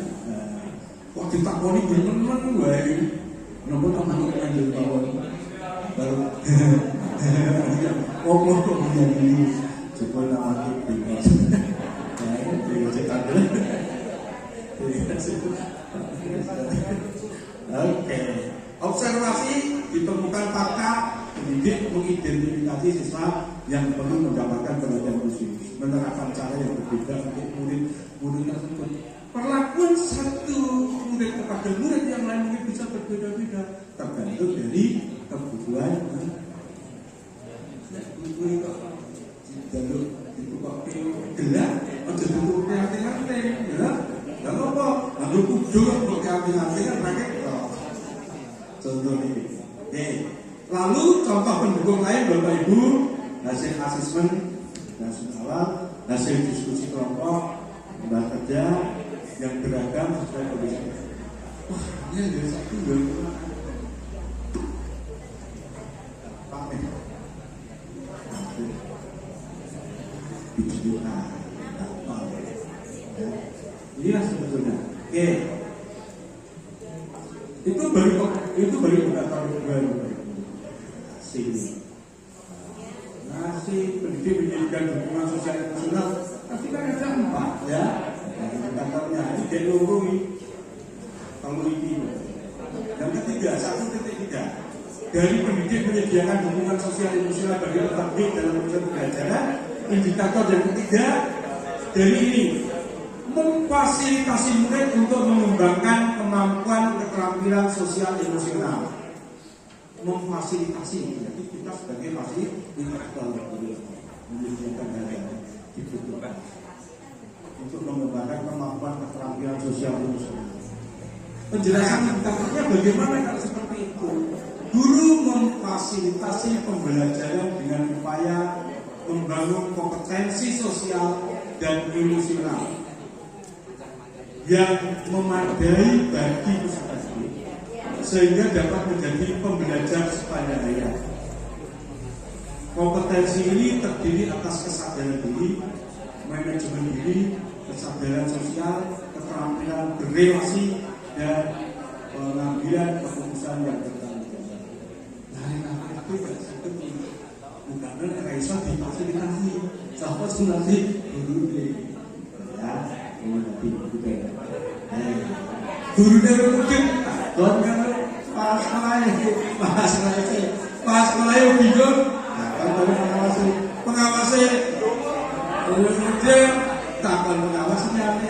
Kok ditakoni bener-bener, baik. Nomor teman yang lanjut bawah, baru ngomong kok menjadi coba nama kita, Oke, observasi ditemukan fakta pendidik mengidentifikasi siswa yang perlu mendapatkan perhatian khusus, menerapkan cara yang berbeda untuk murid tersebut. Perlakuan satu murid kepada murid yang lain mungkin bisa berbeda-beda tergantung dari kebutuhan. Jalur itu kok gelap, aja tutup hati-hati, ya. Lalu apa? Lalu kudur kok hati-hati kan pakai contoh ini. Oke. Lalu contoh pendukung lain Bapak Ibu, hasil asesmen nasional, hasil diskusi kelompok, mbak kerja yang beragam sesuai kondisi. Wah, ini ada satu yang pakai video inilah sebetulnya. Oke, itu baru beberapa baru nasi pendidikan dukungan sosial emosional. Tapi kan ada 4 ya. Indikatornya ini diurungi. Kalau ini yang ketiga 1.3 dari pendidik menyediakan dukungan sosial emosional bagi peserta didik dalam proses pembelajaran. Indikator yang ketiga dari ini memfasilitasi murid untuk mengembangkan kemampuan keterampilan sosial emosional. Memfasilitasi, jadi kita sebagai fasilitator menyediakan hal yang dibutuhkan untuk mengembangkan kemampuan keterampilan sosial emosional. Penjelasan indikatornya bagaimana kalau seperti itu? Guru memfasilitasi pembelajaran dengan upaya membangun kompetensi sosial dan emosional yang memadai bagi peserta didik sehingga dapat menjadi pembelajar sepanjang hayat. Kompetensi ini terdiri atas kesadaran diri, manajemen diri, kesadaran sosial, keterampilan berrelasi, dan pengambilan keputusan yang bertanggung jawab. Nah, itu tidak seperti bukan reisa difasilitasi, sahabat sunati guru ya, mengerti juga. Guru dari mungkin, don kan pas melayu bingung, kalau pengawasi, kemudian takkan pengawasnya.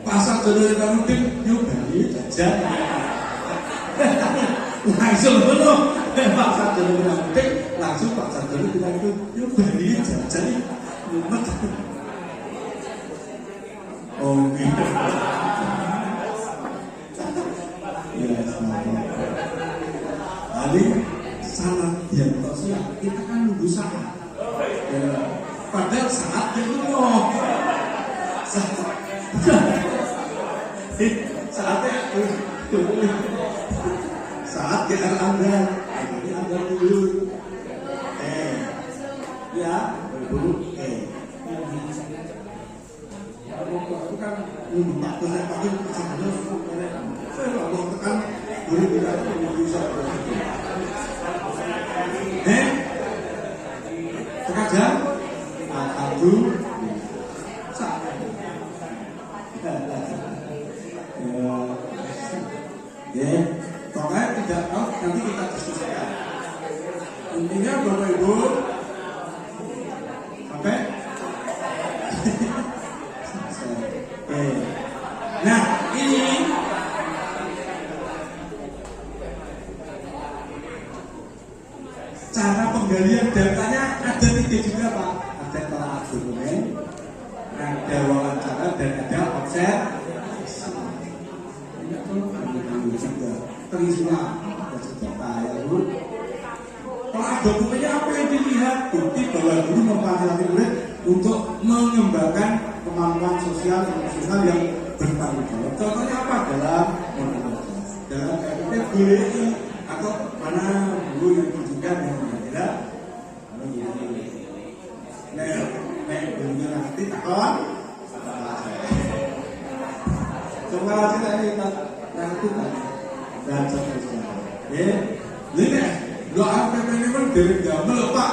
Pasar jodoh yang mungkin yuk balik jajan langsung penuh pasar jodoh yang mungkin langsung pasar jodoh bilang itu yuk balik jajan mumet. Oh gitu ya sama kali salah diagnosa kita kan nunggu saat ya, padahal saatnya itu saat kita Anda dulu ya berburu tak terus pakai kesalahan saya mau tekan dulu kita bisa sengaja aduh ya pokoknya tidak tahu nanti kita diskusikan intinya Bapak Ibu sampai nah ini cara penggalian datanya ada 3 juga Pak, ada telaah dokumen, ada wawancara dan ada observasi. Ini tuh juga terisinya ada senjata ya Bu. Telaah dokumennya apa yang dilihat? Bukti bahwa guru memfasilitasi murid untuk mengembangkan kemampuan sosial dan emosional yang bertanggung jawab. Contohnya apa? Dalam KPP boleh atau mana guru yang tunjukkan yang berbeda. Nek gurunya nanti takon. Coba kita lihat nanti dan seterusnya. Ya, ini doa KPP pun dari gamel Pak.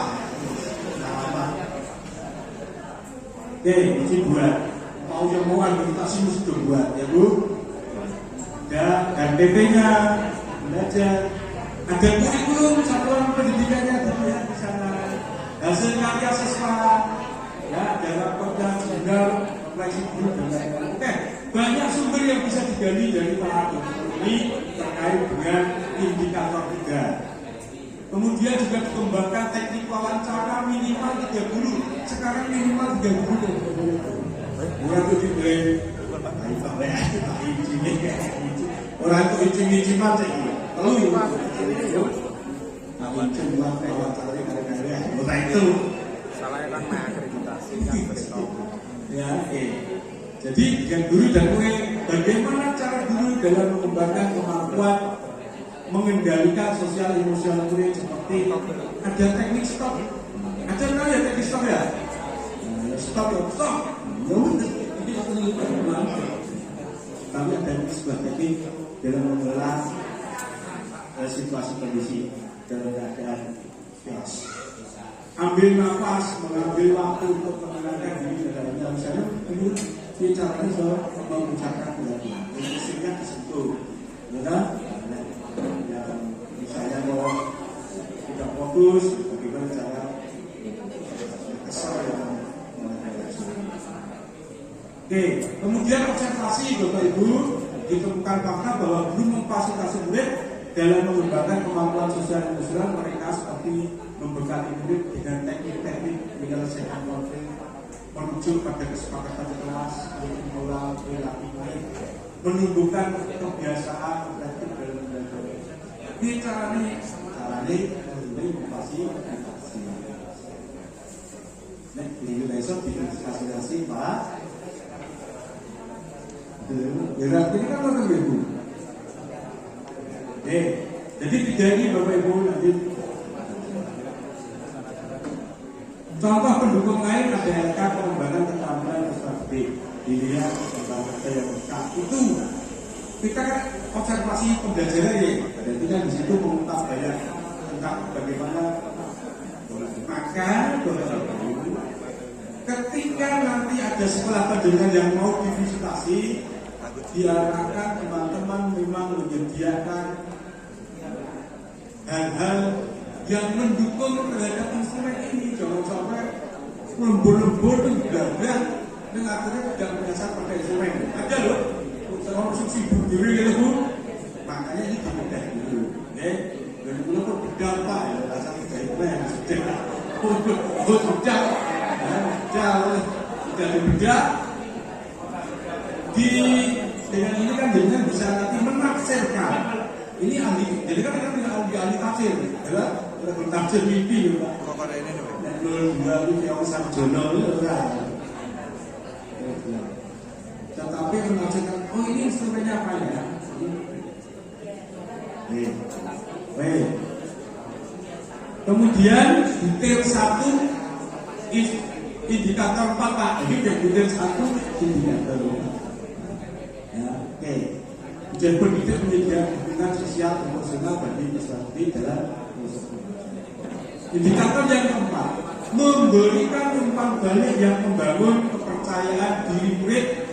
Oke, ini buat mau yang mau kita sih mesti buat ya Bu. Dan PP-nya belajar. Ada kurikulum satuan pendidikannya terlihat di sana. Hasil karya siswa, ya ada raportnya jurnal, refleksi guru dan lain-lain. Oke, banyak sumber yang bisa digali dari telaah dokumen ini terkait dengan indikator 3. Kemudian juga dikembangkan teknik wawancara minimal 3 guru. Sekarang minimal 3 guru. Orang itu diberi orang itu izin macam ini. Kalau itu salahnya kan akreditasi kan beritahu. Ya, oke. Jadi dengan guru dan murid, bagaimana cara guru dalam mengembangkan kemampuan mengendalikan sosial emosional murid seperti ada teknik stop. Ada kan ya teknik stop ya? Stop ya, stop. Ini tapi ada sebuah teknik dalam mengelola situasi kondisi dalam keadaan chaos. Ambil nafas, mengambil waktu untuk menenangkan diri dalamnya. Misalnya, ini caranya soal mengucapkan kembali. Musiknya disentuh, ya. Misalnya mau tidak fokus, bagaimana cara kesal yang Oke, kemudian observasi Bapak Ibu ditemukan fakta bahwa guru memfasilitasi murid dalam mengembangkan kemampuan sosial dan emosional mereka seperti membekali murid dengan teknik-teknik menyelesaikan konflik, menuju pada kesepakatan kelas, mengelola perilaku baik, menumbuhkan kebiasaan reflektif dalam belajar. Ini caranya memfasilitasi. Nah, di besok difasilitasi Pak. Berarti ini kan Bapak Ibu. Jadi 3 ini Bapak Ibu nanti. Contoh pendukung lain ada LK pengembangan keterampilan strategi. Dilihat bahasa yang lengkap itu kita kan observasi pembelajaran ya. Jadi kan di situ mengungkap banyak tentang bagaimana maka ketika nanti ada sekolah pendidikan yang mau divisitasi, diarahkan teman-teman memang menyediakan hal-hal yang mendukung terhadap instrumen ini. Jangan sampai lembur-lembur itu gagah dan akhirnya tidak berdasar pada instrumen. Ada loh, kalau sibuk diri gitu, makanya ini dimudah dulu. Dan itu pun berdampak ya, rasa tidak itu yang sudah sudah dibedah dengan ini kan jadinya bisa nanti menafsirkan. Ini ahli, jadi kan kita punya ahli tafsir, ya, bertafsir mimpi, ya Pak. Pokok ada ini nih. Dua itu yang sarjono itu tetapi menafsirkan, oh ini instrumennya apa ya? Baik. Kemudian detail 1 indikator 4 Pak. Ini detail 1 indikator 4. dan pendidik menyediakan dukungan sosial emosional bagi peserta didik dalam proses pembelajaran. Indikator yang keempat, memberikan umpan balik yang membangun kepercayaan diri murid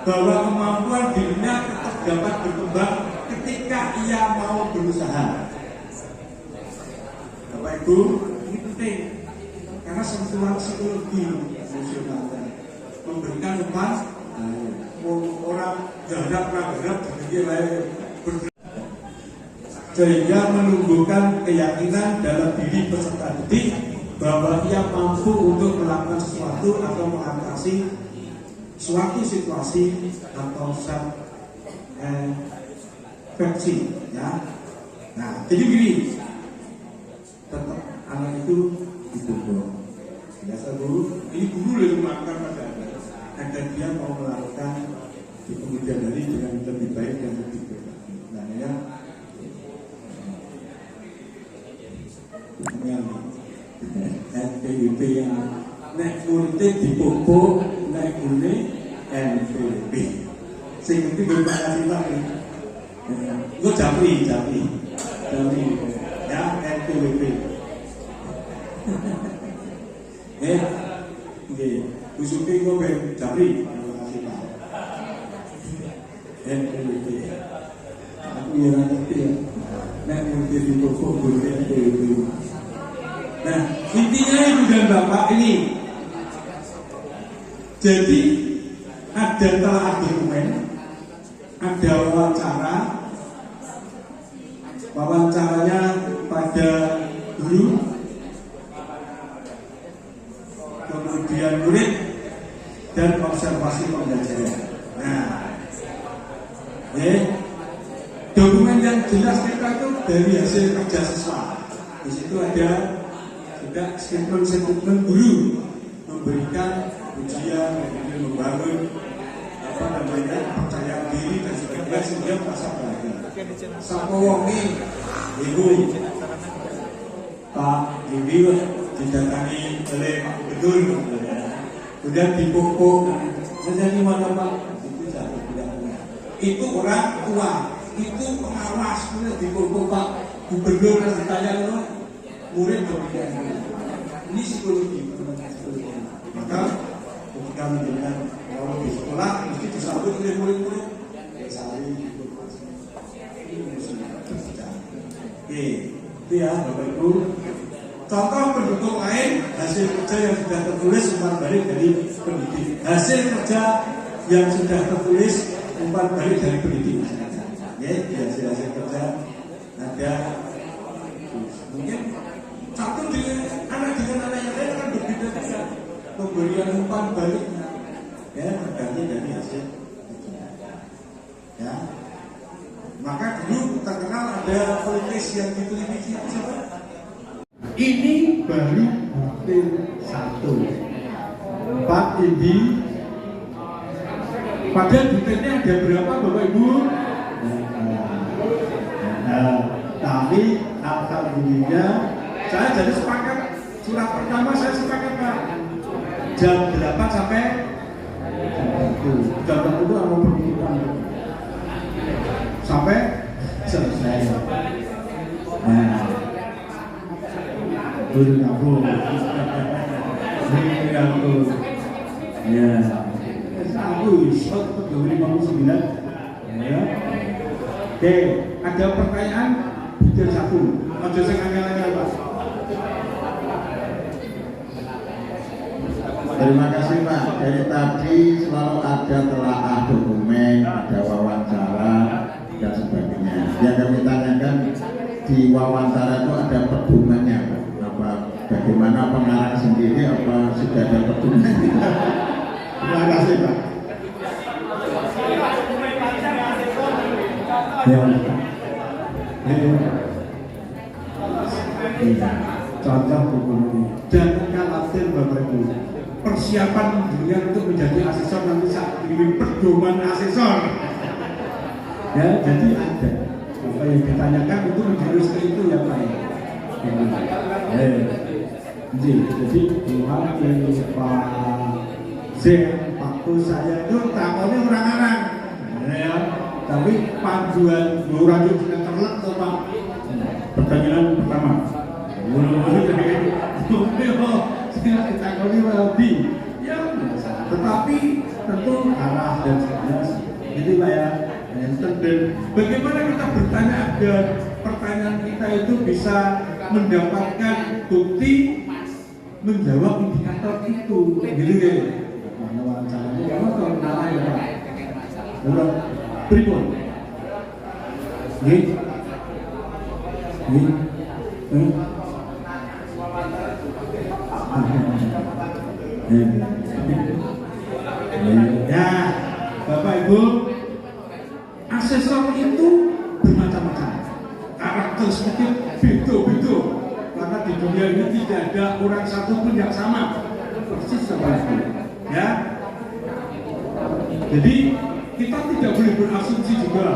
bahwa kemampuan dirinya tetap dapat berkembang ketika ia mau berusaha. Bapak Ibu, ini penting karena sentuhan psikologi emosional memberikan umpan orang berharap sehingga menumbuhkan keyakinan dalam diri peserta didik bahwa ia mampu untuk melakukan sesuatu atau mengatasi suatu situasi atau versi, ya. Nah, jadi gini, tetap anak itu dipukul. Biasa guru, ini guru yang melakukan pada agar dia mau melakukan di kemudian hari dengan lebih baik dan lebih baik. Nah, ya. NPWP yang naik murid dipupuk, naik murid NPWP. Sing itu bermakna lagi. Gue Japri, ya NPWP. Oke, usupi gue Japri. Terima kasih Pak. NPWP. Aku yang ngerti ya. Naik murid dipupuk, murid NPWP. Nah, intinya Ibu dan Bapak ini, jadi ada telah dokumen, ada wawancaranya pada guru, kemudian murid, dan observasi pembelajaran. Nah, dokumen yang jelas kita itu dari hasil kerja siswa. Di situ ada juga statement guru memberikan ujian, kemudian membangun percaya diri dan sebagainya sehingga merasa bahagia. Sapa wonge ibu Pak Ibu didatangi oleh Pak Gubernur, kemudian dipupuk. Menjadi mana Pak? Itu satu tidak. Itu orang tua, itu pengawas, kemudian dipupuk Pak Gubernur dan ditanya murid berpikir. Ini psikologi. Maka ketika menjadikan kalau di sekolah mesti disambut oleh murid-murid saling informasi. Ini mesti terjadi. Oke, itu ya Bapak Ibu. Contoh pendukung lain hasil kerja yang sudah tertulis umpan balik dari pendidik. Hasil kerja yang sudah tertulis umpan balik dari pendidik. Ya, hasil kerja ada mungkin satu dengan anak yang lain akan berbeda juga pemberian umpan baliknya, ya tergantung dari hasil ya. Maka dulu terkenal ada pelukis yang diteliti siapa? Ini baru hampir 1 4 ini padahal detailnya ada berapa Bapak Ibu? Tapi alhamdulillah saya jadi sepakat, surat pertama saya sepakat Pak, jam 8 sampai jam 1 itu mau pendidikan sampai selesai. Nah, dulu aku, ya, aku isot 2059. Ya, oke, ada pertanyaan butir 1. Ojo sing angel-angel Pak. Terima kasih Pak. Dari tadi selalu ada telaah dokumen, ada wawancara dan sebagainya. Yang kami tanyakan di wawancara itu ada pedomannya, apa bagaimana pengarang sendiri, apa sudah ada pedomannya? Terima kasih Pak. Contoh buku ini. Jangan khawatir Bapak Ibu. Persiapan dengan untuk menjadi asesor nanti saat kirim pedoman asesor. Ya, jadi ada. Apa yang ditanyakan itu menjurus ke itu ya Pak. Jadi Tuhan ini Pak Z, Pak saya itu takonnya orang-orang. Ya, Tapi panduan Raja sudah terlek atau Pak? Pertanyaan pertama. Kita kali lebih. Ya, tetapi tentu arah dan sebagainya. Jadi Pak ya, dan bagaimana kita bertanya agar pertanyaan kita itu bisa mendapatkan bukti menjawab indikator itu, gitu ya. Mana wawancaranya? Kamu kalau kenal ya Pak? Udah, pribon. Nih, ya, Bapak Ibu, asesor itu bermacam-macam, karakteristiknya beda-beda, karena di dunia ini tidak ada orang satu pun yang sama, persis seperti itu, ya. Jadi kita tidak boleh berasumsi juga.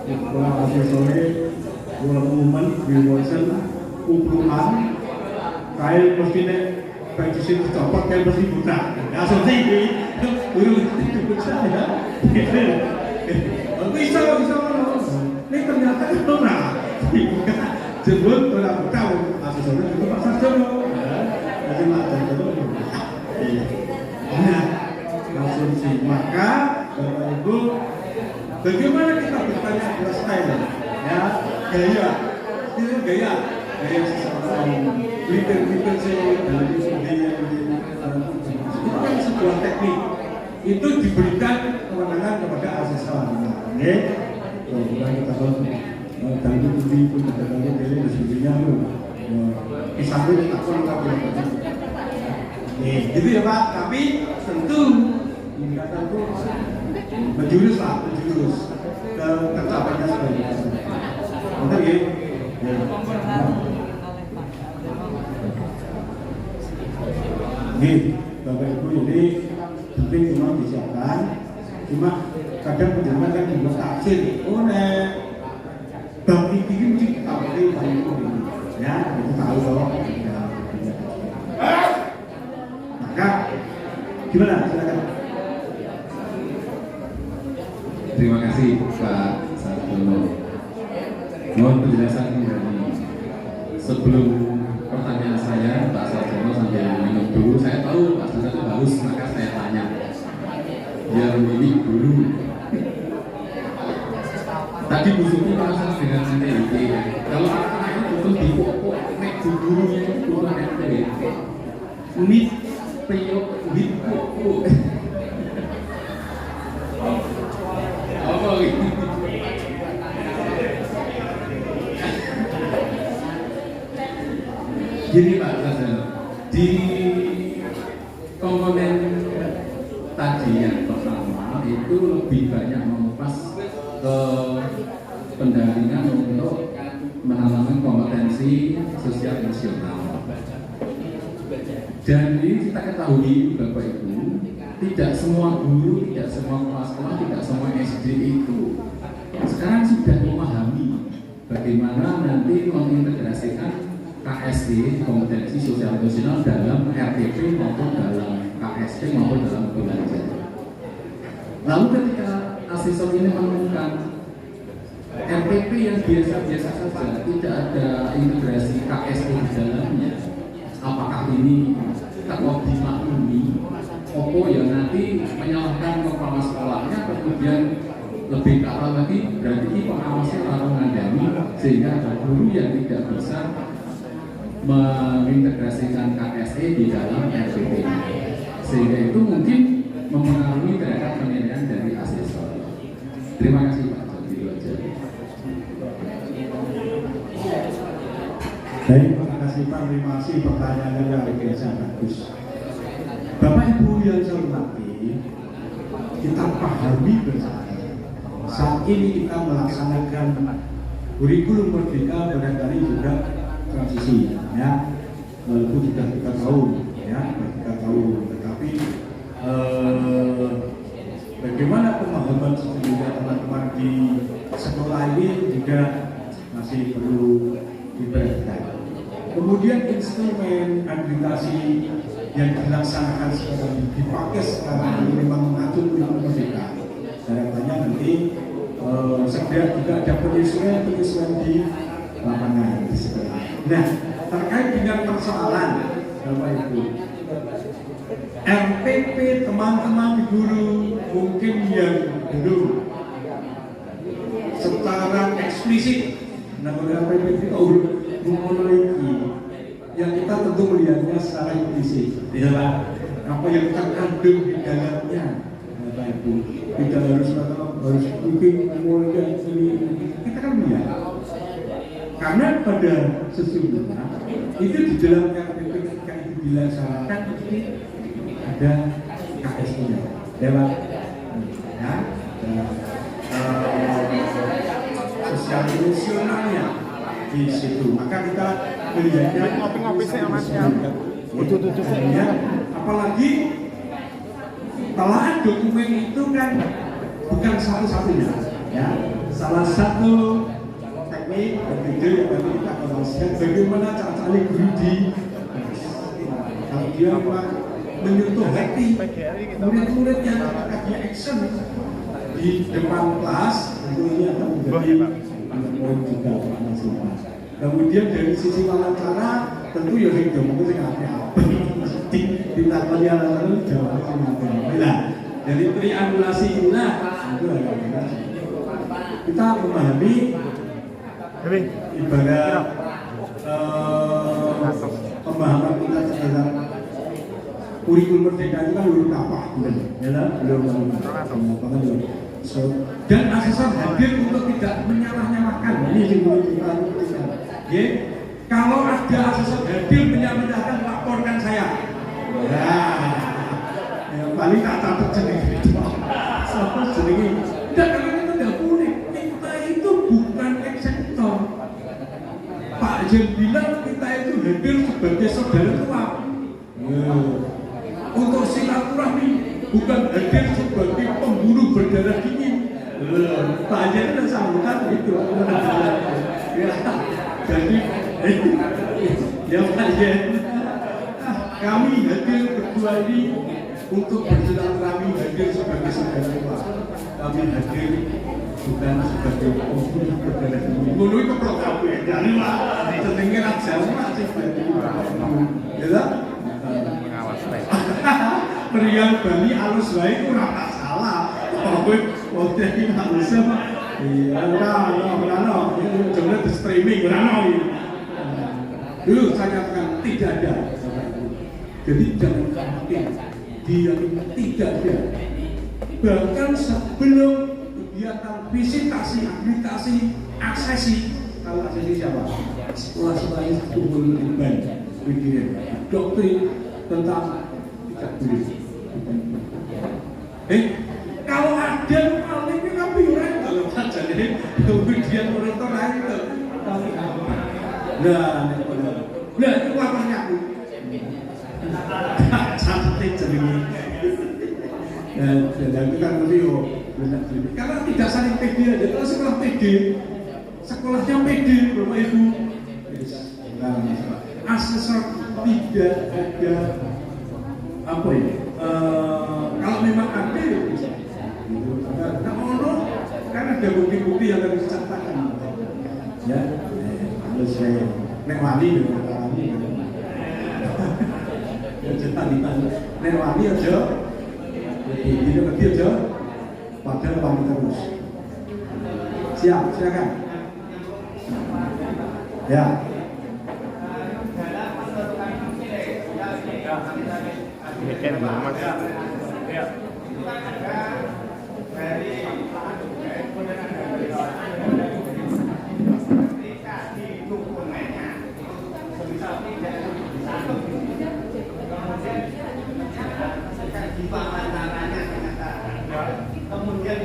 Kalau asesornya, kalau momen, Wilson, kumpulan, kayak mesti nih, baik di sini copot kayak mesti buta. Asumsi ini, itu buta ya. Bisa. Ini ternyata itu nah, jebut orang tahu asesornya itu pasar jono. Jadi macam itu. Nah, asumsi. Maka Bapak Ibu, bagaimana kita bertanya adalah style, ya, gaya seseorang, mikir sih dalam sebagainya. Itu kan sebuah teknik. Itu diberikan kewenangan kepada asesor. Oke, bukan kita tahu tadi TV pun ada tadi dari dan sebagainya itu. Pisahnya kita pun nggak boleh. Gitu ya Pak. Tapi tentu indikator itu menjurus ke tercapainya sebagai betul ya? Nih, Bapak Ibu, ini penting cuma disiapkan. Cuma kadang penjelasan kan juga tafsir. Oh nek bang ini mesti kita beri bang itu ya, kita tahu loh. Maka gimana? Silakan. Terima kasih Pak Sarjono. Mohon penjelasan kembali. Sebelum pertanyaan saya, Pak Sarjono sambil minum dulu. Saya tahu Pak Sarjono haus, maka saya tanya. Biar ini dulu. Tadi musuhnya masalah dengan NTIP. Kalau anak itu betul dipokok, naik gurunya itu bukan NTIP. Ini peyok dipokok. Gini Pak Sarjono, di komponen tadi yang pertama itu lebih banyak mengupas ke pendampingan untuk menanamkan kompetensi sosial emosional. Dan ini kita ketahui Bapak Ibu, tidak semua guru, tidak semua kepala sekolah, tidak semua SD itu sekarang sudah memahami bagaimana nanti mengintegrasikan KSD, kompetensi sosial emosional dalam RTP maupun dalam KSD maupun dalam belajar. Lalu ketika asesor ini menemukan RTP yang biasa-biasa saja, tidak ada integrasi KSD di dalamnya, apakah ini kalau dimaklumi, Opo yang nanti menyalahkan kepala sekolahnya, kemudian lebih ke arah lagi, berarti pengawasnya lalu mengandani sehingga ada guru yang tidak bisa mengintegrasikan KSE di dalam RPP, sehingga itu mungkin mempengaruhi terhadap penilaian dari asesor. Terima kasih Pak. Baik, terima kasih Pak. Terima kasih pertanyaannya yang biasa bagus. Bapak Ibu yang saya hormati, kita pahami bersama. Saat ini kita melaksanakan kurikulum merdeka barangkali juga transisi, ya, walaupun sudah 3 tahun, ya, 3 tahun, tetapi bagaimana pemahaman sesungguhnya teman-teman di sekolah ini juga masih perlu diperhatikan. Kemudian instrumen akreditasi yang dilaksanakan sekarang dipakai sekarang ini memang mengatur kurikulum merdeka. Harapannya nanti segera juga ada penyesuaian di lapangan di sekolah. Nah, terkait dengan persoalan Bapak Ibu, RPP teman-teman guru mungkin yang belum secara eksplisit namanya RPP itu memiliki yang kita tentu melihatnya secara implisit, ya Pak. Apa yang terkandung di dalamnya, Bapak Ibu, tidak harus bikin kemudian ini kita kan melihat. Karena pada sesungguhnya itu di dalam RPP ketika itu dilaksanakan ada KS-nya, ya Pak. Ya, sosial emosionalnya di situ. Maka kita melihatnya Ngopi-ngopi sih Mas ya. Apalagi telaah dokumen itu kan bukan satu-satunya, ya. Salah satu teknik berbeda yang tadi kita bahaskan bagaimana cara guru di kalau dia memang menyentuh hati murid-muridnya, apakah dia action di depan kelas, tentu ini akan menjadi murid juga masalah. Kemudian dari sisi wawancara tentu ya kita mungkin apa tindakan yang lalu jawab apa. Dari triangulasi inilah itu adalah kita memahami ibarat pemahaman kita tentang kurikulum merdeka itu kan belum apa, belum dan asesor hadir untuk tidak menyalah-nyalahkan. Ini juga kita ya, kalau ada asesor hadir menyalah-nyalahkan laporkan saya. Ya, paling tak catat jenenge itu. Siapa jenenge? Dan kalau kita tidak boleh, kita itu bukan eksekutor. Pak Jen bilang kita itu hadir sebagai saudara tua. Untuk silaturahmi, bukan hadir sebagai pemburu berdarah dingin. Pak Jen itu sambutan itu. Ya, jadi ya Pak Jen, kami hadir berdua ini untuk bersilaturahmi, hadir sebagai saudara tua. Kami hadir bukan sebagai pemburu berdarah dingin. Ngono itu program ya, jadi Pak. Sedengin aja masih ya. Periang Bali alus wae ku ora masalah. Kowe iki halus apa? Iya, ora jumlah di streaming ora ono. Dulu saya katakan tidak ada. Jadi jangan khawatir. Dia tidak ada. Bahkan sebelum kegiatan visitasi, akreditasi, aksesi, kalau aksesi siapa? Sekolah-sekolah itu berlibat pikiran doktrin tentang tidak boleh. Kalau ada paling itu tapi orang kalau saja jadi kemudian menonton itu. Nah itu lapornya aku. Cantik jadi. Dan itu kan beliau benar. Karena tidak saling PD aja. Kalau sekolah PD, sekolahnya PD, Bapak Ibu. Asesor tidak ada apa ya? Kalau memang ada ya bisa. Nah, karena ada bukti-bukti yang harus dicatatkan. Ya, harus saya nek wali dengan wali. Ya cetak nek wali aja. Ini berarti aja. Padahal wali terus. Siap, silakan. Ya. Bikin banget. Kemudian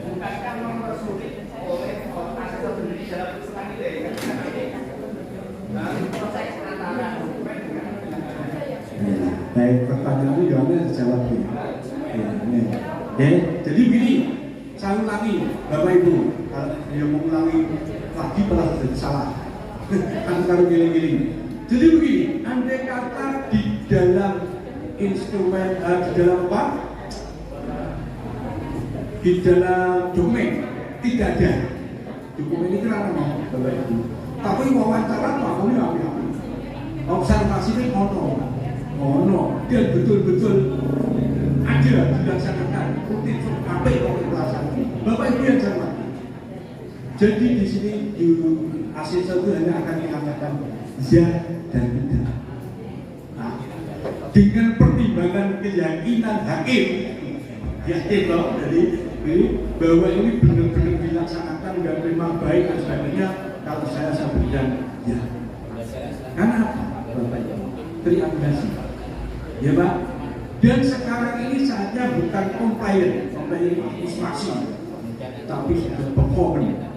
bukankah mempersulit oleh asesor sendiri dalam usulan itu proses antara dokumen dengan baik, pertanyaan itu jawabannya dijawab ya. Jadi begini, saya ulangi Bapak Ibu, yang mengulangi lagi pernah jadi salah antara giling-giling. Jadi begini, andai kata di dalam instrumen di dalam apa? di dalam dokumen tidak ada. Dokumen itu kan Bapak Ibu. Tapi wawancara Pak Koni api-api. Observasi ini ono, dan betul-betul ada dilaksanakan rutin apa yang pelaksanaan. Bapak Ibu yang saya hormati. Jadi di sini di asesor itu hanya akan dikatakan ya dan tidak. Nah, dengan pertimbangan keyakinan hakim, yakin loh, jadi bahwa ini benar-benar dilaksanakan dan memang baik dan sebagainya. Kalau saya berikan ya. Karena apa? Bapak Ibu teriaminasi, ya Pak. Dan sekarang ini saatnya bukan komplain administrasi, tapi sudah perform.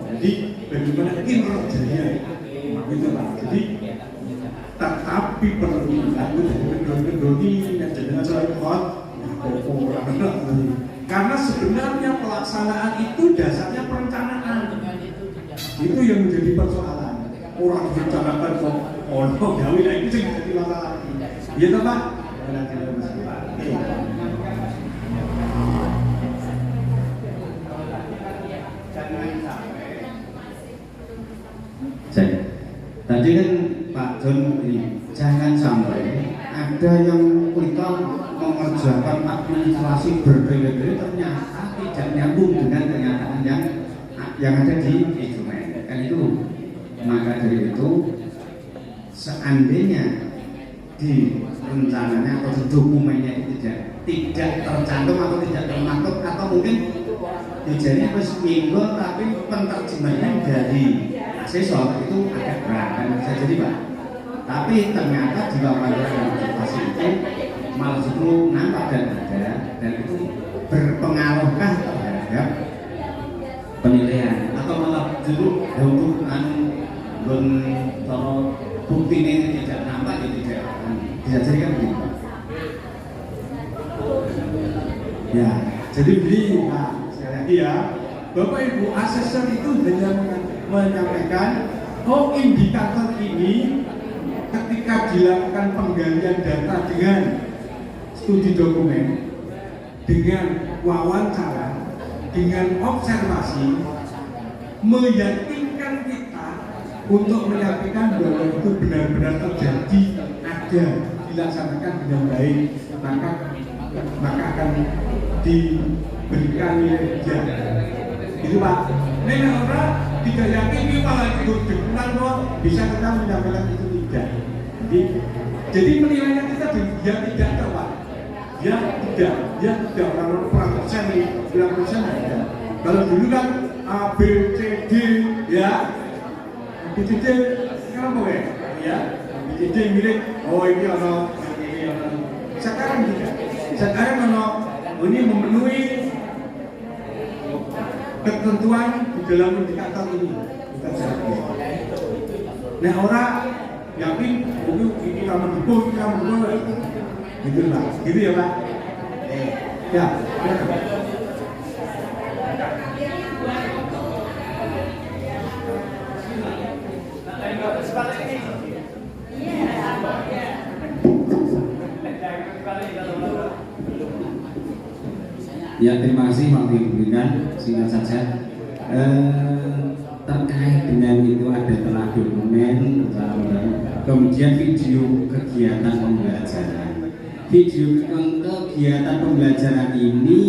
Jadi bagaimana kinerjanya, gitu Pak. Jadi tetapi perlu dilakukan gedor-gedor ini dan jangan selalu hot. Karena sebenarnya pelaksanaan itu dasarnya perencanaan. Itu yang menjadi persoalan. Orang merencanakan kok gawe lah itu yang jadi masalah. Iya toh Pak? Tadi kan Pak John ini jangan sampai ada yang kita mengerjakan administrasi berbelit-belit ternyata tidak nyambung dengan kenyataan yang ada di instrumen. Kan itu, maka dari itu seandainya di rencananya atau di dokumennya itu tidak tercantum atau tidak termaktub atau mungkin dijadinya pas minggu tapi penerjemahnya dari asesor itu agak berat kan bisa jadi Pak. Tapi ternyata di wawancara dan observasi itu malah justru nampak dan ada dan itu berpengaruhkah terhadap penilaian atau malah justru untuk kalau bukti ini tidak nampak ya tidak bisa jadi kan begitu Pak. Ya, jadi begini Pak, sekali lagi ya, Bapak Ibu asesor itu hanya menyampaikan indikator ini ketika dilakukan penggalian data dengan studi dokumen, dengan wawancara, dengan observasi, meyakinkan kita untuk menyampaikan bahwa itu benar-benar terjadi, ada, dilaksanakan dengan baik, maka akan diberikan nilai ya. Itu Pak. Nek orang tidak yakin ini malah dikurangi kok bisa kita menyampaikan itu tidak. Jadi penilaian kita dia tidak tahu Pak. Dia tidak kalau persen nih, 9% ada. Kalau dulu kan A, B, C, D ya. B, C, D kenapa ya? B, C, D milik ini ono. Sekarang tidak. Sekarang ini memenuhi ketentuan di dalam indikator ini. Kita cari. Nah orang yakin ini kamu dukung, gitu Pak. Gitu ya Pak. Ya. Ya terima kasih waktu yang diberikan, singkat saja. Terkait dengan itu ada telah dokumen, kemudian video kegiatan pembelajaran. Video kegiatan pembelajaran ini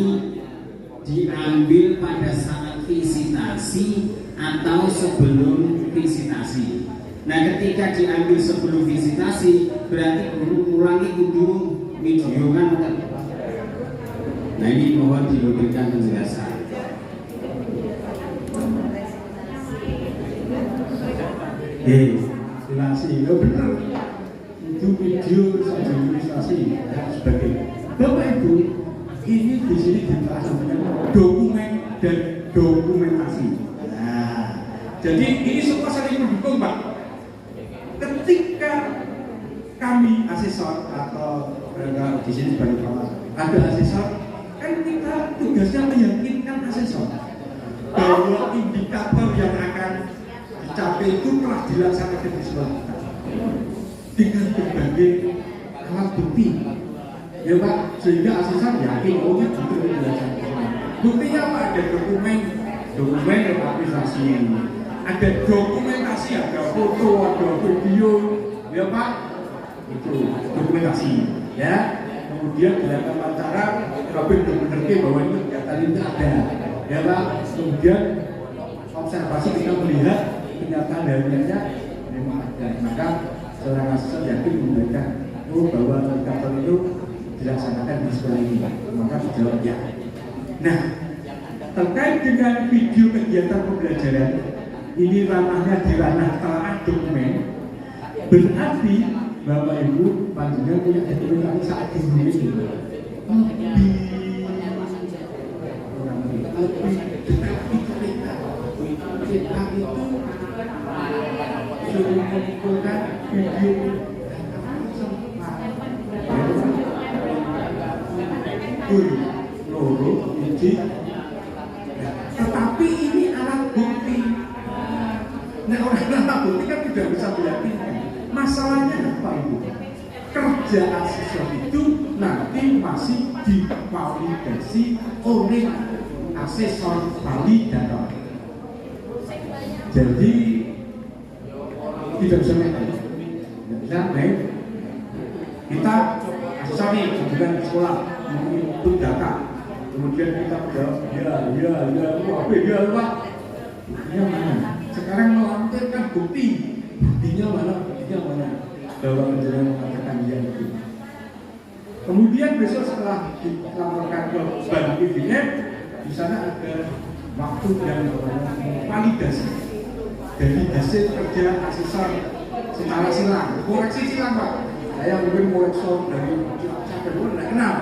diambil pada saat visitasi atau sebelum visitasi. Nah ketika diambil sebelum visitasi berarti guru ulangi kudu video kan. Nah ini mohon diberikan penjelasan. Ilustrasi, ya benar. Itu video sebelum ilustrasi dan sebagainya. Bapak Ibu, ini di sini dibahas dengan dokumen dan dokumentasi. Nah, jadi ini semua saling mendukung Pak. Ketika kami asesor atau di sini sebagai pengawas ada asesor, kan kita tugasnya meyakinkan asesor bahwa indikator yang akan dicapai itu telah dilaksanakan di sebelah kita dengan berbagai alat bukti ya Pak, sehingga asesor yakin oh itu betul dilaksanakan. Buktinya apa? Ada dokumen rekapitulasi, ada dokumentasi, ada foto, ada video, ya Pak, itu dokumentasi, ya. Kemudian dilakukan wawancara, benar-benar bahwa itu kegiatan itu ada, ya Pak. Kemudian observasi kita melihat kenyataan hariannya memang ada, maka seorang asisten yakin memberikan bahwa indikator itu dilaksanakan di sekolah ini, maka dijawab ya. Nah, terkait dengan video kegiatan pembelajaran ini ranahnya di ranah telaah dokumen, berarti Bapak Ibu panjenengan punya dokumentasi saat ini lebih kita itu sudah mengumpulkan video loro uji, tetapi ini alat bukti. Nah, orang alat bukti kan tidak bisa meyakinkan. Masalahnya apa itu? Kerja asesor itu nanti masih divalidasi oleh asesor validator. Jadi tidak bisa main, tidak bisa main. Kita asesor nih, bukan sekolah menginput data, kemudian kita jawab ya Pak, buktinya mana? Sekarang melampirkan buktinya mana bahwa penjelasan mengatakan dia itu. Kemudian besok setelah dilaporkan ke Bank Kabinet, di sana ada waktu dan validasi dari hasil kerja asesor secara silang, koreksi silang Pak. Saya mungkin koreksi dari kedua tidak kenal,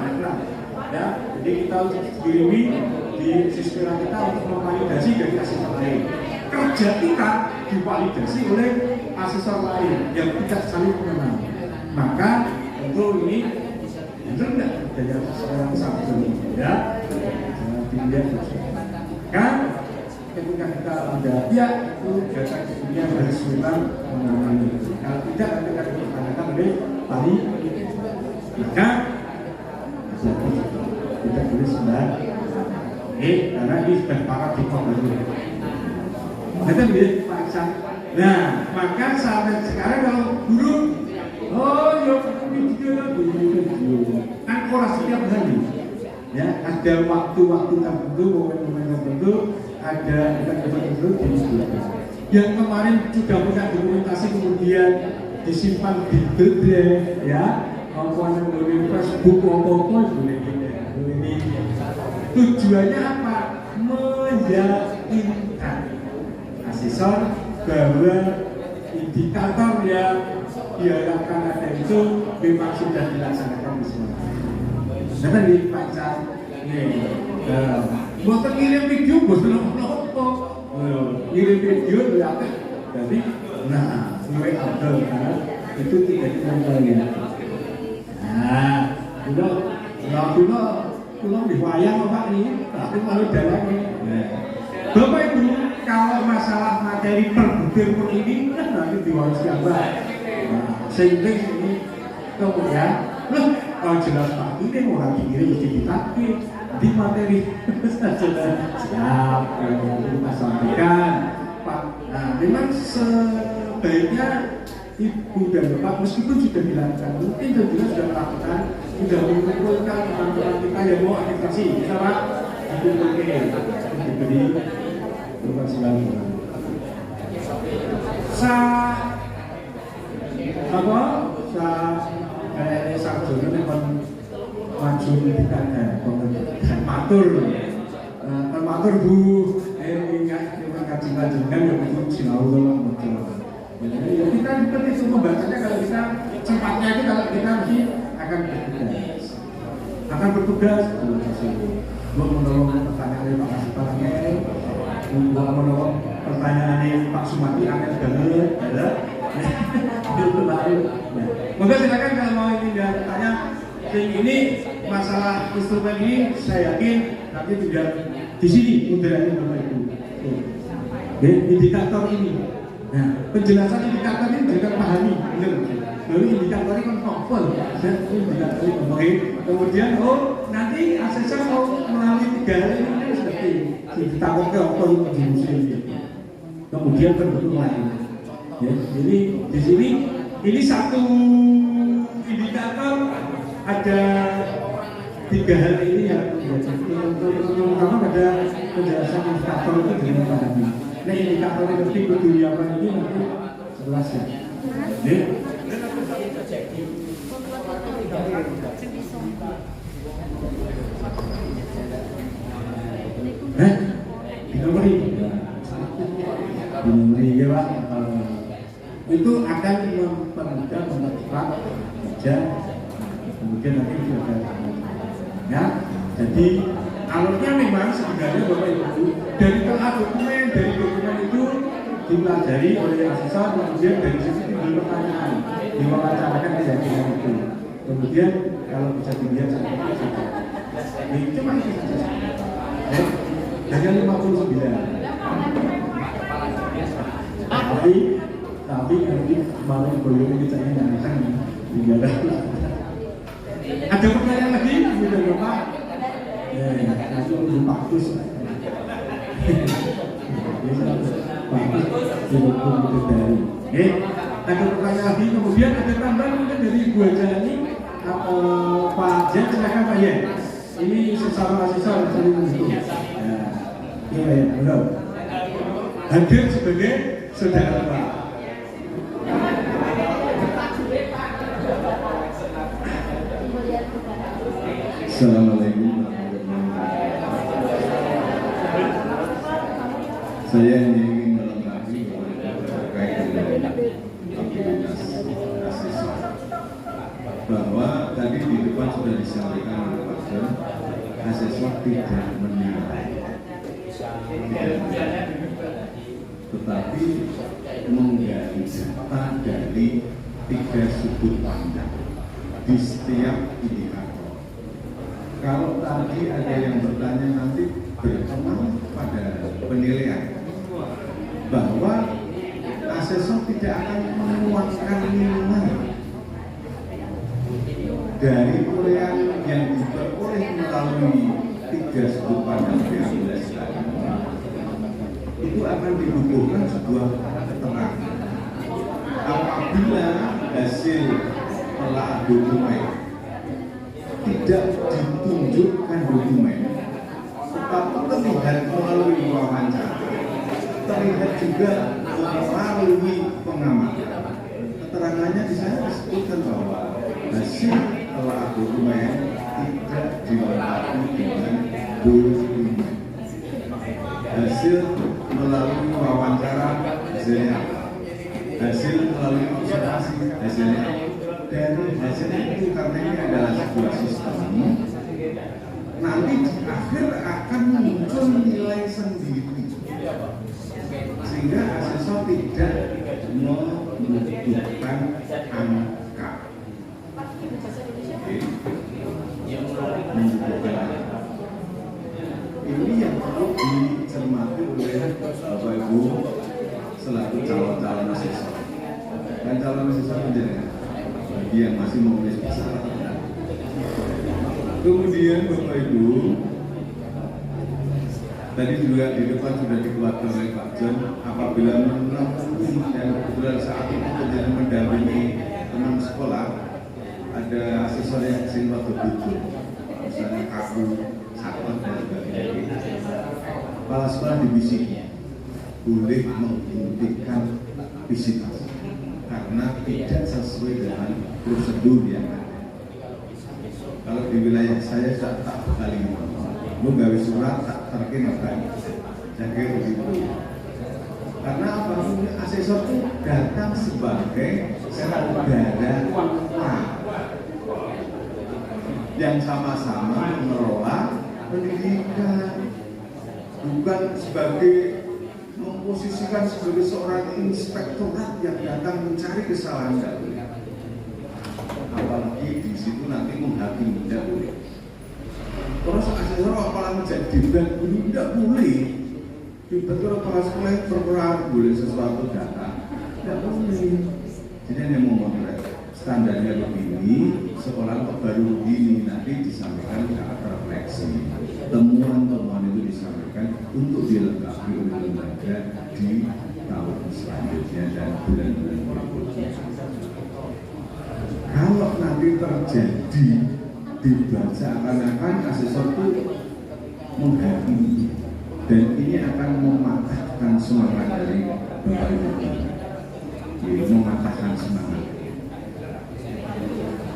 ya. Jadi kita kirimi di sistem kita untuk memvalidasi dari asesor lain. Kerja kita divalidasi oleh asesor lain yang tidak saling mengenal. Maka tentu ini benar tidak kerjanya seorang satu, ya. Dilihat kan ketika kita sudah ya itu data dunia harus memang mengalami. Kalau tidak nanti akan ditanyakan oleh tadi, maka tidak boleh sembarang. Karena ini sudah para tiktok baru. Kita lihat Pak Iksan. Nah, maka sampai sekarang kalau guru, video kan orang setiap hari, ya ada waktu-waktu tertentu, momen-momen tertentu, ada event tertentu disebutkan. Yang kemarin sudah punya dokumentasi kemudian disimpan di drive, ya, maupun di Facebook, ini tujuannya apa? Meyakinkan asesor bahwa indikator yang diharapkan ada itu memang sudah dilaksanakan di semua. Nanti di Pak Cak, buat kirim video, kirim video berarti, jadi, nah, mulai ada karena itu tidak dikontrolnya. Nah, kalau diwayang Pak ini, tapi kalau dalam ini. Bapak Ibu, kalau masalah materi perbutir ini kan nanti diwaris gambar. Sehingga ini kemudian, kalau jelas Pak ini orang dikirim mesti ditagih di materi sudah siap kita sampaikan Pak. Nah, memang sebaiknya Ibu dan Bapak meskipun sudah dilakukan, mungkin juga sudah melakukan, sudah mengumpulkan teman-teman kita yang mau aktivasi, bisa Pak? Dikumpulkan, diberi selalu sarjana memang maju dan matur Bu, ingat terima kasih panjenengan yang itu sinau ya kita seperti itu membacanya. Kalau kita cepatnya itu kalau kita mesti akan bertugas untuk menolong pertanyaan dari Pak Kasipangel, untuk menolong pertanyaan Pak Sumati Angel Galer, ada itu baru. Maka silakan kalau mau ini tanya ini masalah instrumen ini, saya yakin nanti juga di sini moderatornya Bapak Ibu. Indikator ini, nah penjelasan indikator ini juga pahami, benar. Lalu indikator ini kan novel, indikator ini kemudian nanti nanti asesor mau melalui 3 hal ini kan seperti ditakutkan oknum di museum ini. Kemudian penduduk lain. Ya, jadi di sini ini satu indikator ada 3 hal ini yang terutama pada penjelasan indikator itu dengan pahami. Nah indikator yang penting berdiri apa ini nanti jelas ya. Dinomori ya Pak. Itu akan mempermudah mempercepat kerja. Kemudian nanti itu ada ya. Jadi alurnya memang sebenarnya Bapak Ibu dari telah dokumen itu dipelajari oleh asesor, kemudian dari situ timbul pertanyaan, diwawancarakan keyakinan itu. Kemudian kalau bisa dilihat seperti itu, ini cuma itu saja. Hanya 59. Tapi nanti malam boleh kita nyanyikan tidak ada pertanyaan lagi, gitu Bapak? Nanti untuk Paktus. Ada pertanyaan lagi, kemudian ada tambahan mungkin dari Ibu Ajani, Pak Jen, silakan Pak Jen. Ini sesama asesor saling mendukung. Iya ya, belum. Hadir sebagai saudara Pak. Assalamualaikum warahmatullahi wabarakatuh. Saya ingin melengkapi terkait dengan aktivitas asesor, bahwa tadi di depan sudah disampaikan oleh Pak Jon, asesor tidak menilai, tetapi menggali data dari 3 sudut pandang di setiap indikator. Kalau tadi ada yang bertanya nanti berkembang pada penilaian bahwa asesor tidak akan menguatkan nilai dari penilaian yang diperoleh melalui 3 sudut pandang PABLS itu akan dibutuhkan sebuah keterangan. Apabila hasil telah dokumen tidak ditunjukkan dokumen, tetapi terlihat melalui wawancara, terlihat juga melalui pengamatan. Keterangannya di sana disebutkan bahwa hasil telah dokumen tidak dilengkapi dengan dokumen. Hasil melalui wawancara hasilnya, hasil melalui observasi hasilnya. Dari hasil itu, karena ini adalah sebuah sistem, nanti di akhir akan muncul nilai sendiri, sehingga asesor tidak membutuhkan angka. Ini yang perlu dicermati oleh Bapak Ibu selaku calon-calon asesor dan calon asesor menjadi bagi yang masih menulis masalah. Kemudian Bapak Ibu, tadi juga di depan sudah dikeluarkan oleh Pak Jon, apabila menemui dan kebetulan saat itu terjadi mendampingi teman sekolah, ada asesor yang sering waktu butuh, misalnya kaku, sakit dan sebagainya. Kepala sekolah dibisiki boleh menghentikan visitasi karena tidak sesuai dengan prosedur yang ada. Kalau di wilayah saya tak kali lu gawe surat tak terkena jaga begitu. Karena apa? Asesor itu datang sebagai saudara yang sama-sama mengelola pendidikan, bukan sebagai memposisikan sebagai seorang inspektorat yang datang mencari kesalahan. Apalagi di situ nanti menghakimi, tidak boleh. Terus asesor apalagi menjadi debat ini tidak boleh. Debat kalau kepala sekolah berperan boleh sesuatu data, tidak boleh. Jadi yang memotret standarnya begini, sekolah baru begini, nanti disampaikan ke akar koreksi. Temuan-temuan itu disampaikan untuk dilengkapi oleh lembaga di tahun selanjutnya dan bulan-bulan berikutnya. Kalau nanti terjadi dibaca akan asesor itu menghakimi dan ini akan mematahkan semangat dari Bapak Ibu, mematahkan semangat.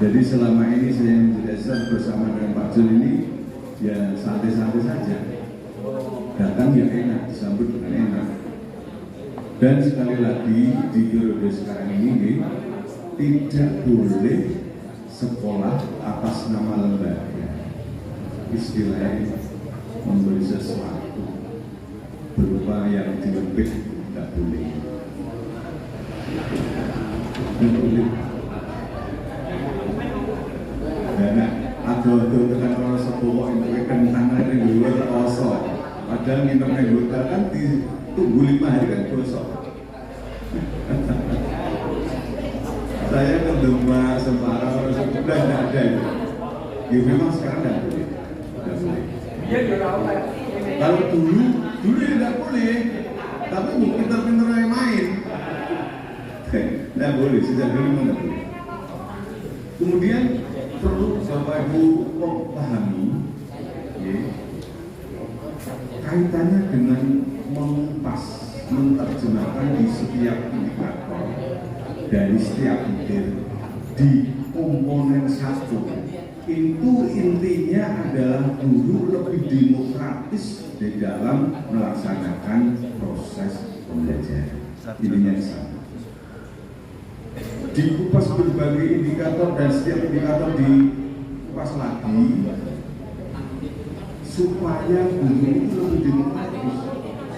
Jadi selama ini saya menjadi asesor bersama dengan Pak Jul ini ya santai-santai saja, datang ya enak, disambut dengan enak. Dan sekali lagi di periode sekarang ini tidak boleh sekolah atas nama lembaga, istilahnya memberi sesuatu berupa yang dilebih, tidak boleh. Tidak boleh. Karena ada dengan orang sepupu yang kentangnya di luar kosong, padahal minumnya di luar kan ditunggu 5 hari kan gosok. Saya ke Demang, Semarang, orang sepupu tidak ada itu. Ya memang sekarang tidak boleh. Tidak boleh. Kalau dulu ya tidak boleh, tapi pintar-pintar yang main. Tidak boleh, sejak dulu memang tidak boleh. Kemudian perlu Bapak Ibu pahami, ya, kaitannya dengan mengupas, menerjemahkan di setiap indikator dari setiap butir di komponen satu. Itu intinya adalah guru lebih demokratis di dalam melaksanakan proses pembelajaran. Ini yang sama. Dikupas berbagai indikator dan setiap indikator dikupas lagi supaya guru itu lebih demokratis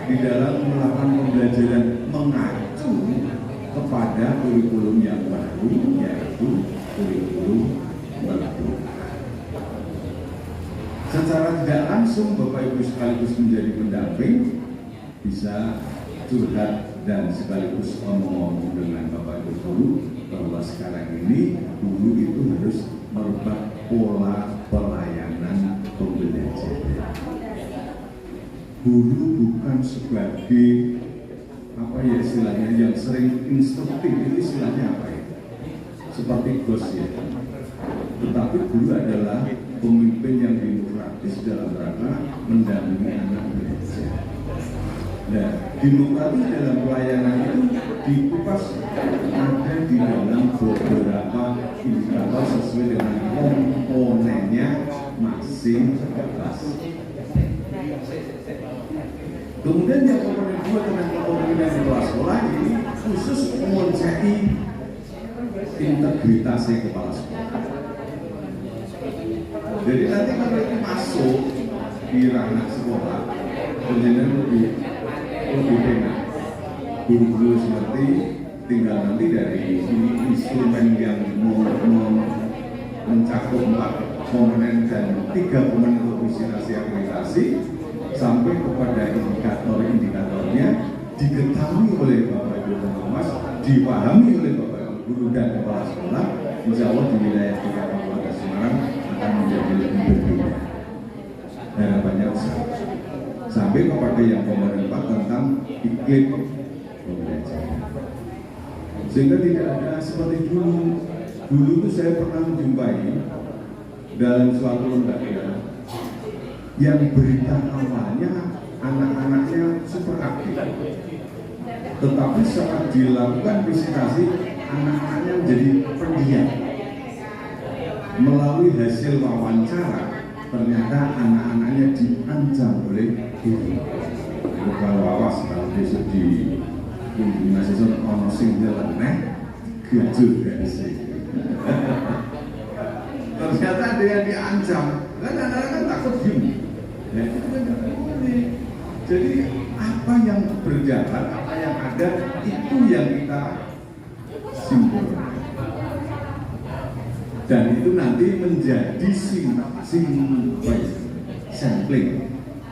di dalam melakukan pembelajaran mengacu kepada kurikulum yang baru, yaitu kurikulum baru. Secara tidak langsung Bapak Ibu sekaligus menjadi pendamping bisa curhat dan sekaligus ngomong dengan Bapak Ibu guru bahwa sekarang ini guru itu harus merubah pola pelayanan pembelajaran. Guru bukan sebagai apa ya istilahnya yang sering instruktif, itu istilahnya apa ya? Seperti bos ya. Tetapi guru adalah pemimpin yang demokratis dalam rangka mendampingi anak belajar. Nah, demokratis dalam pelayanan itu dikupas ada di dalam beberapa indikator sesuai dengan komponennya masing-masing. Kemudian yang komponen 2 tentang kepemimpinan di kelas sekolah ini khusus menguasai integritas kepala sekolah. Jadi nanti kalau itu masuk di ranah sekolah, kemudian lebih enak. Guru-guru seperti tinggal nanti dari instrumen yang mencakup 4 komponen dan 3 komponen untuk visi akreditasi sampai kepada indikator-indikatornya diketahui oleh Bapak Ibu Pengawas, dipahami oleh Bapak Ibu guru dan kepala sekolah. Insya Allah di wilayah kita Kabupaten Semarang akan menjadi lebih berbeda. Harapannya besar. Sampai kepada yang komponen 4 tentang iklim pembelajaran. Sehingga tidak ada seperti dulu. Dulu itu saya pernah menjumpai dalam suatu lembaga yang berita awalnya anak-anaknya super aktif, tetapi saat dilakukan visitasi anak-anaknya menjadi pendiam. Melalui hasil wawancara ternyata anak-anaknya diancam oleh guru. Kalau awas kalau besok di mahasiswa ono sing nyeleneh gajul gaji. Ternyata ada yang diancam, kan anak-anak kan takut gini. Ya, itu kan tidak boleh. Jadi apa yang berjalan, apa yang ada itu yang kita simpulkan. Dan itu nanti menjadi sampling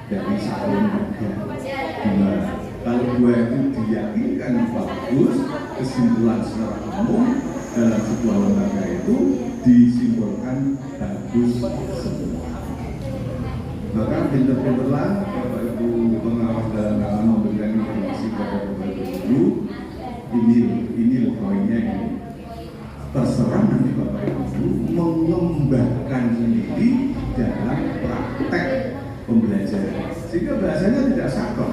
dari satu lembaga. Kalau 2 itu diyakinkan bagus, kesimpulan secara umum dalam sebuah lembaga itu disimpulkan bagus semua. Maka pinter-pinterlah Bapak Ibu pengawas dalam rangka memberikan informasi kepada Bapak Ibu guru. Ini loh poinnya ini. Terserah nanti Bapak Ibu mengembangkan sendiri dalam praktek pembelajaran, sehingga bahasanya tidak saklek.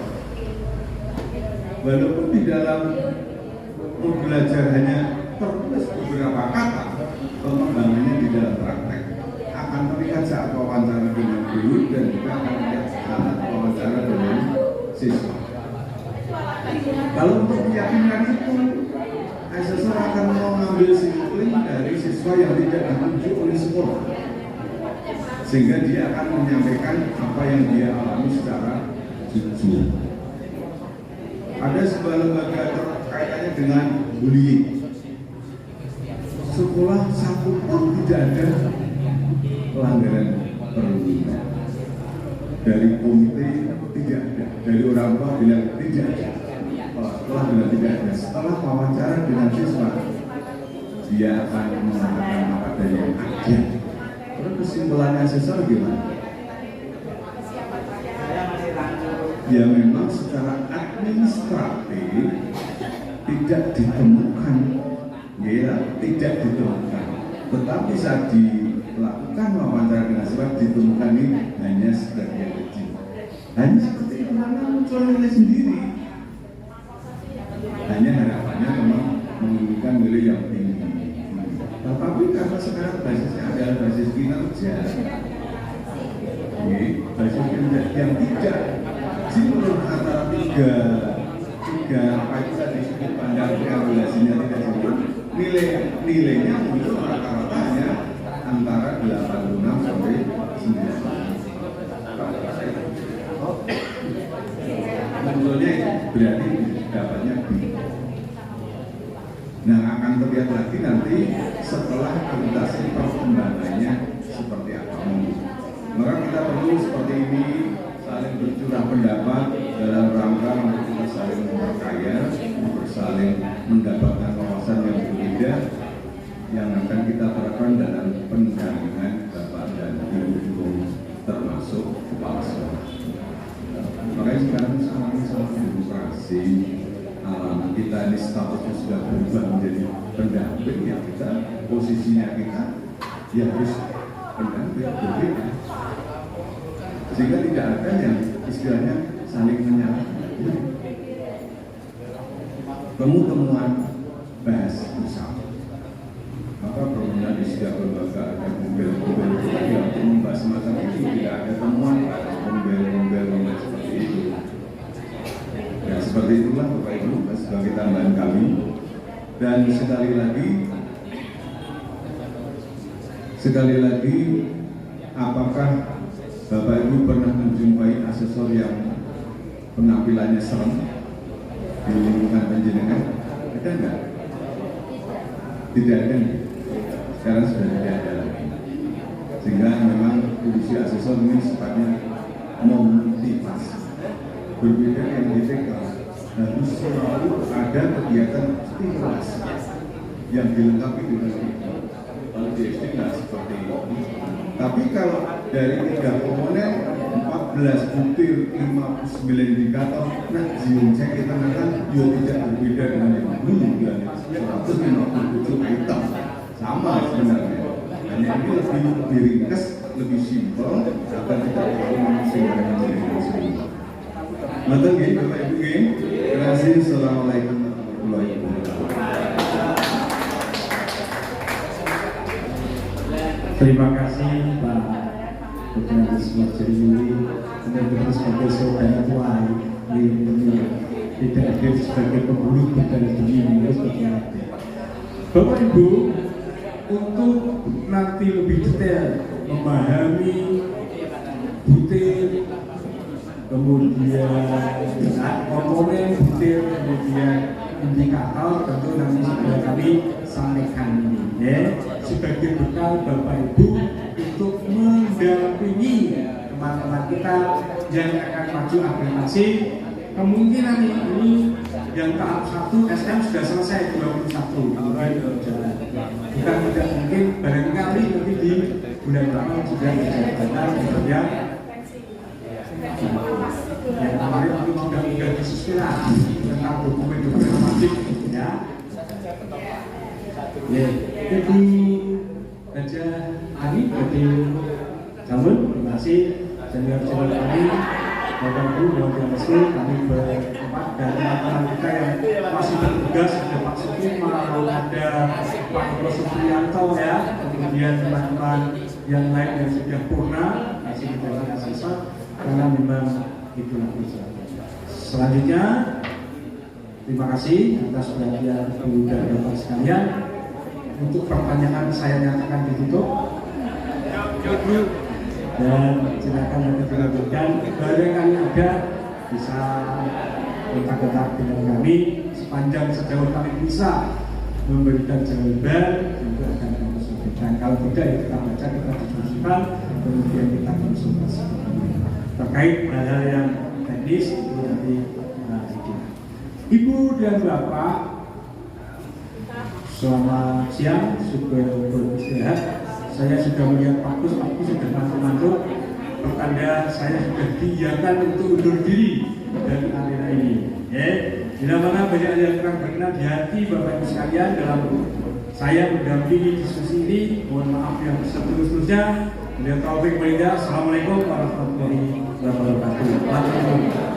Walaupun di dalam belajar hanya tertulis beberapa kata, pengembangannya di dalam praktek akan terlihat saat wawancara dengan guru dan juga akan terlihat saat wawancara dengan siswa. Kalau untuk meyakinkan itu, asesor akan mengambil sampling dari siswa yang tidak ditunjuk oleh sekolah, sehingga dia akan menyampaikan apa yang dia alami secara jujur. Ada sebuah lembaga kaitannya dengan bullying. Sekolah satu pun tidak ada pelanggaran perundungan. Dari komite tidak ada, dari orang tua bilang tidak ada. Setelah bilang tidak ada, setelah wawancara dengan siswa, dia akan mengatakan apa dari yang ada. Terus kesimpulannya siswa gimana? Ya memang secara administratif tidak ditemukan, ya tidak ditemukan. Tetapi saat dilakukan wawancara dengan siswa ditemukan ini hanya sebagian kecil. Hanya seperti itu, karena muncul nilai sendiri. Hanya harapannya memang menginginkan nilai yang tinggi. Tetapi karena sekarang basisnya adalah basis kinerja, basis kinerja yang tidak sinkron antara tiga apa itu tadi sudut pandang regulasinya tidak sinkron, nilainya itu rata-rata hanya antara 86 sampai 90. Tentunya berarti dapatnya B. Nah, akan terlihat lagi nanti setelah akreditasi perkembangannya seperti apa. Maka kita perlu seperti ini, saling bercurah pendapat dalam rangka untuk kita saling memperkaya, saling mendapatkan wawasan yang berbeda yang akan kita terapkan dalam pendampingan Bapak dan Ibu termasuk kepala sekolah. Makanya sekarang sangat demokrasi, alam kita ini statusnya sudah berubah menjadi pendamping, ya kita posisinya kita ya harus pendamping berbeda, sehingga tidak ada yang istilahnya saling menyalahkan. Temuan bahas bersama. Maka perlunya di setiap lembaga ada kumpul-kumpul yang membahas semacam itu, tidak ada temuan, ada kumpul-kumpul seperti itu. Ya seperti itulah Bapak Ibu sebagai tambahan kami. Dan sekali lagi, apakah Bapak Ibu pernah menjumpai asesor yang penampilannya serem di lingkungan penjenengan? Ada enggak? Tidak ada. Sekarang sudah tidak ada lagi. Sehingga memang fungsi asesor ini sifatnya memotivasi. Berbeda yang di TK, harus selalu ada kegiatan stimulasi yang dilengkapi dengan itu. Kalau di SD nggak seperti itu. Tapi kalau dari 3 komponen, 14 butir, 59 indikator, nah zium cek kita akan juga tidak berbeda dengan yang dulu dan 157 item sama sebenarnya. Hanya ini lebih diringkas, lebih simpel agar tidak terlalu memusingkan menjadi muslim. Mantap ya Bapak Ibu ya. Terima kasih. Assalamualaikum warahmatullahi wabarakatuh. Terima kasih Pak Dr. Ismail Jeriuli, benar-benar sebagai saudara tua ini tidak hadir sebagai pembuluh budaya ini seperti itu. Bapak Ibu, untuk nanti lebih detail memahami butir, kemudian komponen butir, kemudian indikator, tentu nanti sudah kami sampaikan ini ya, sebagai bekal Bapak Ibu untuk mendampingi teman-teman kita yang akan maju akreditasi. Kemungkinan ini yang tahap 1 SM sudah selesai 21 mulai berjalan. Bukan tidak mungkin, barangkali nanti di bulan depan sudah berjalan ya inspirasi tentang dokumen-dokumen wajib ya. Ya, Ibu Gajah Ani, Gede Jamun, terima kasih senior-senior kami, Bapak Ibu, mohon dimaklumi kami berempat dan teman-teman kita yang masih bertugas, ada Pak Sukima, ada Pak Eko Supriyanto ya, kemudian teman-teman yang lain yang sudah purna, masih kita sisa karena memang itulah usaha. Selanjutnya, terima kasih atas perhatian Ibu dan Bapak sekalian. Untuk pertanyaan saya nyatakan ditutup. Dan silakan nanti dilanjutkan. Barangkali ada bisa kontak-kontak dengan kami sepanjang sejauh kami bisa memberikan jawaban tentu akan kami sampaikan. Kalau tidak ya kita baca, kita diskusikan, kemudian kita konsultasi terkait hal-hal yang teknis itu nanti Ibu dan Bapak, selamat siang, sudah beristirahat. Saya sudah melihat Pak Gus sudah ngantuk-ngantuk. Pertanda saya sudah diiyakan untuk undur diri dari arena ini. Bila mana banyak yang kurang berkenan di hati Bapak Ibu sekalian dalam saya mendampingi diskusi ini, mohon maaf yang seterus-terusnya. Assalamualaikum warahmatullahi wabarakatuh.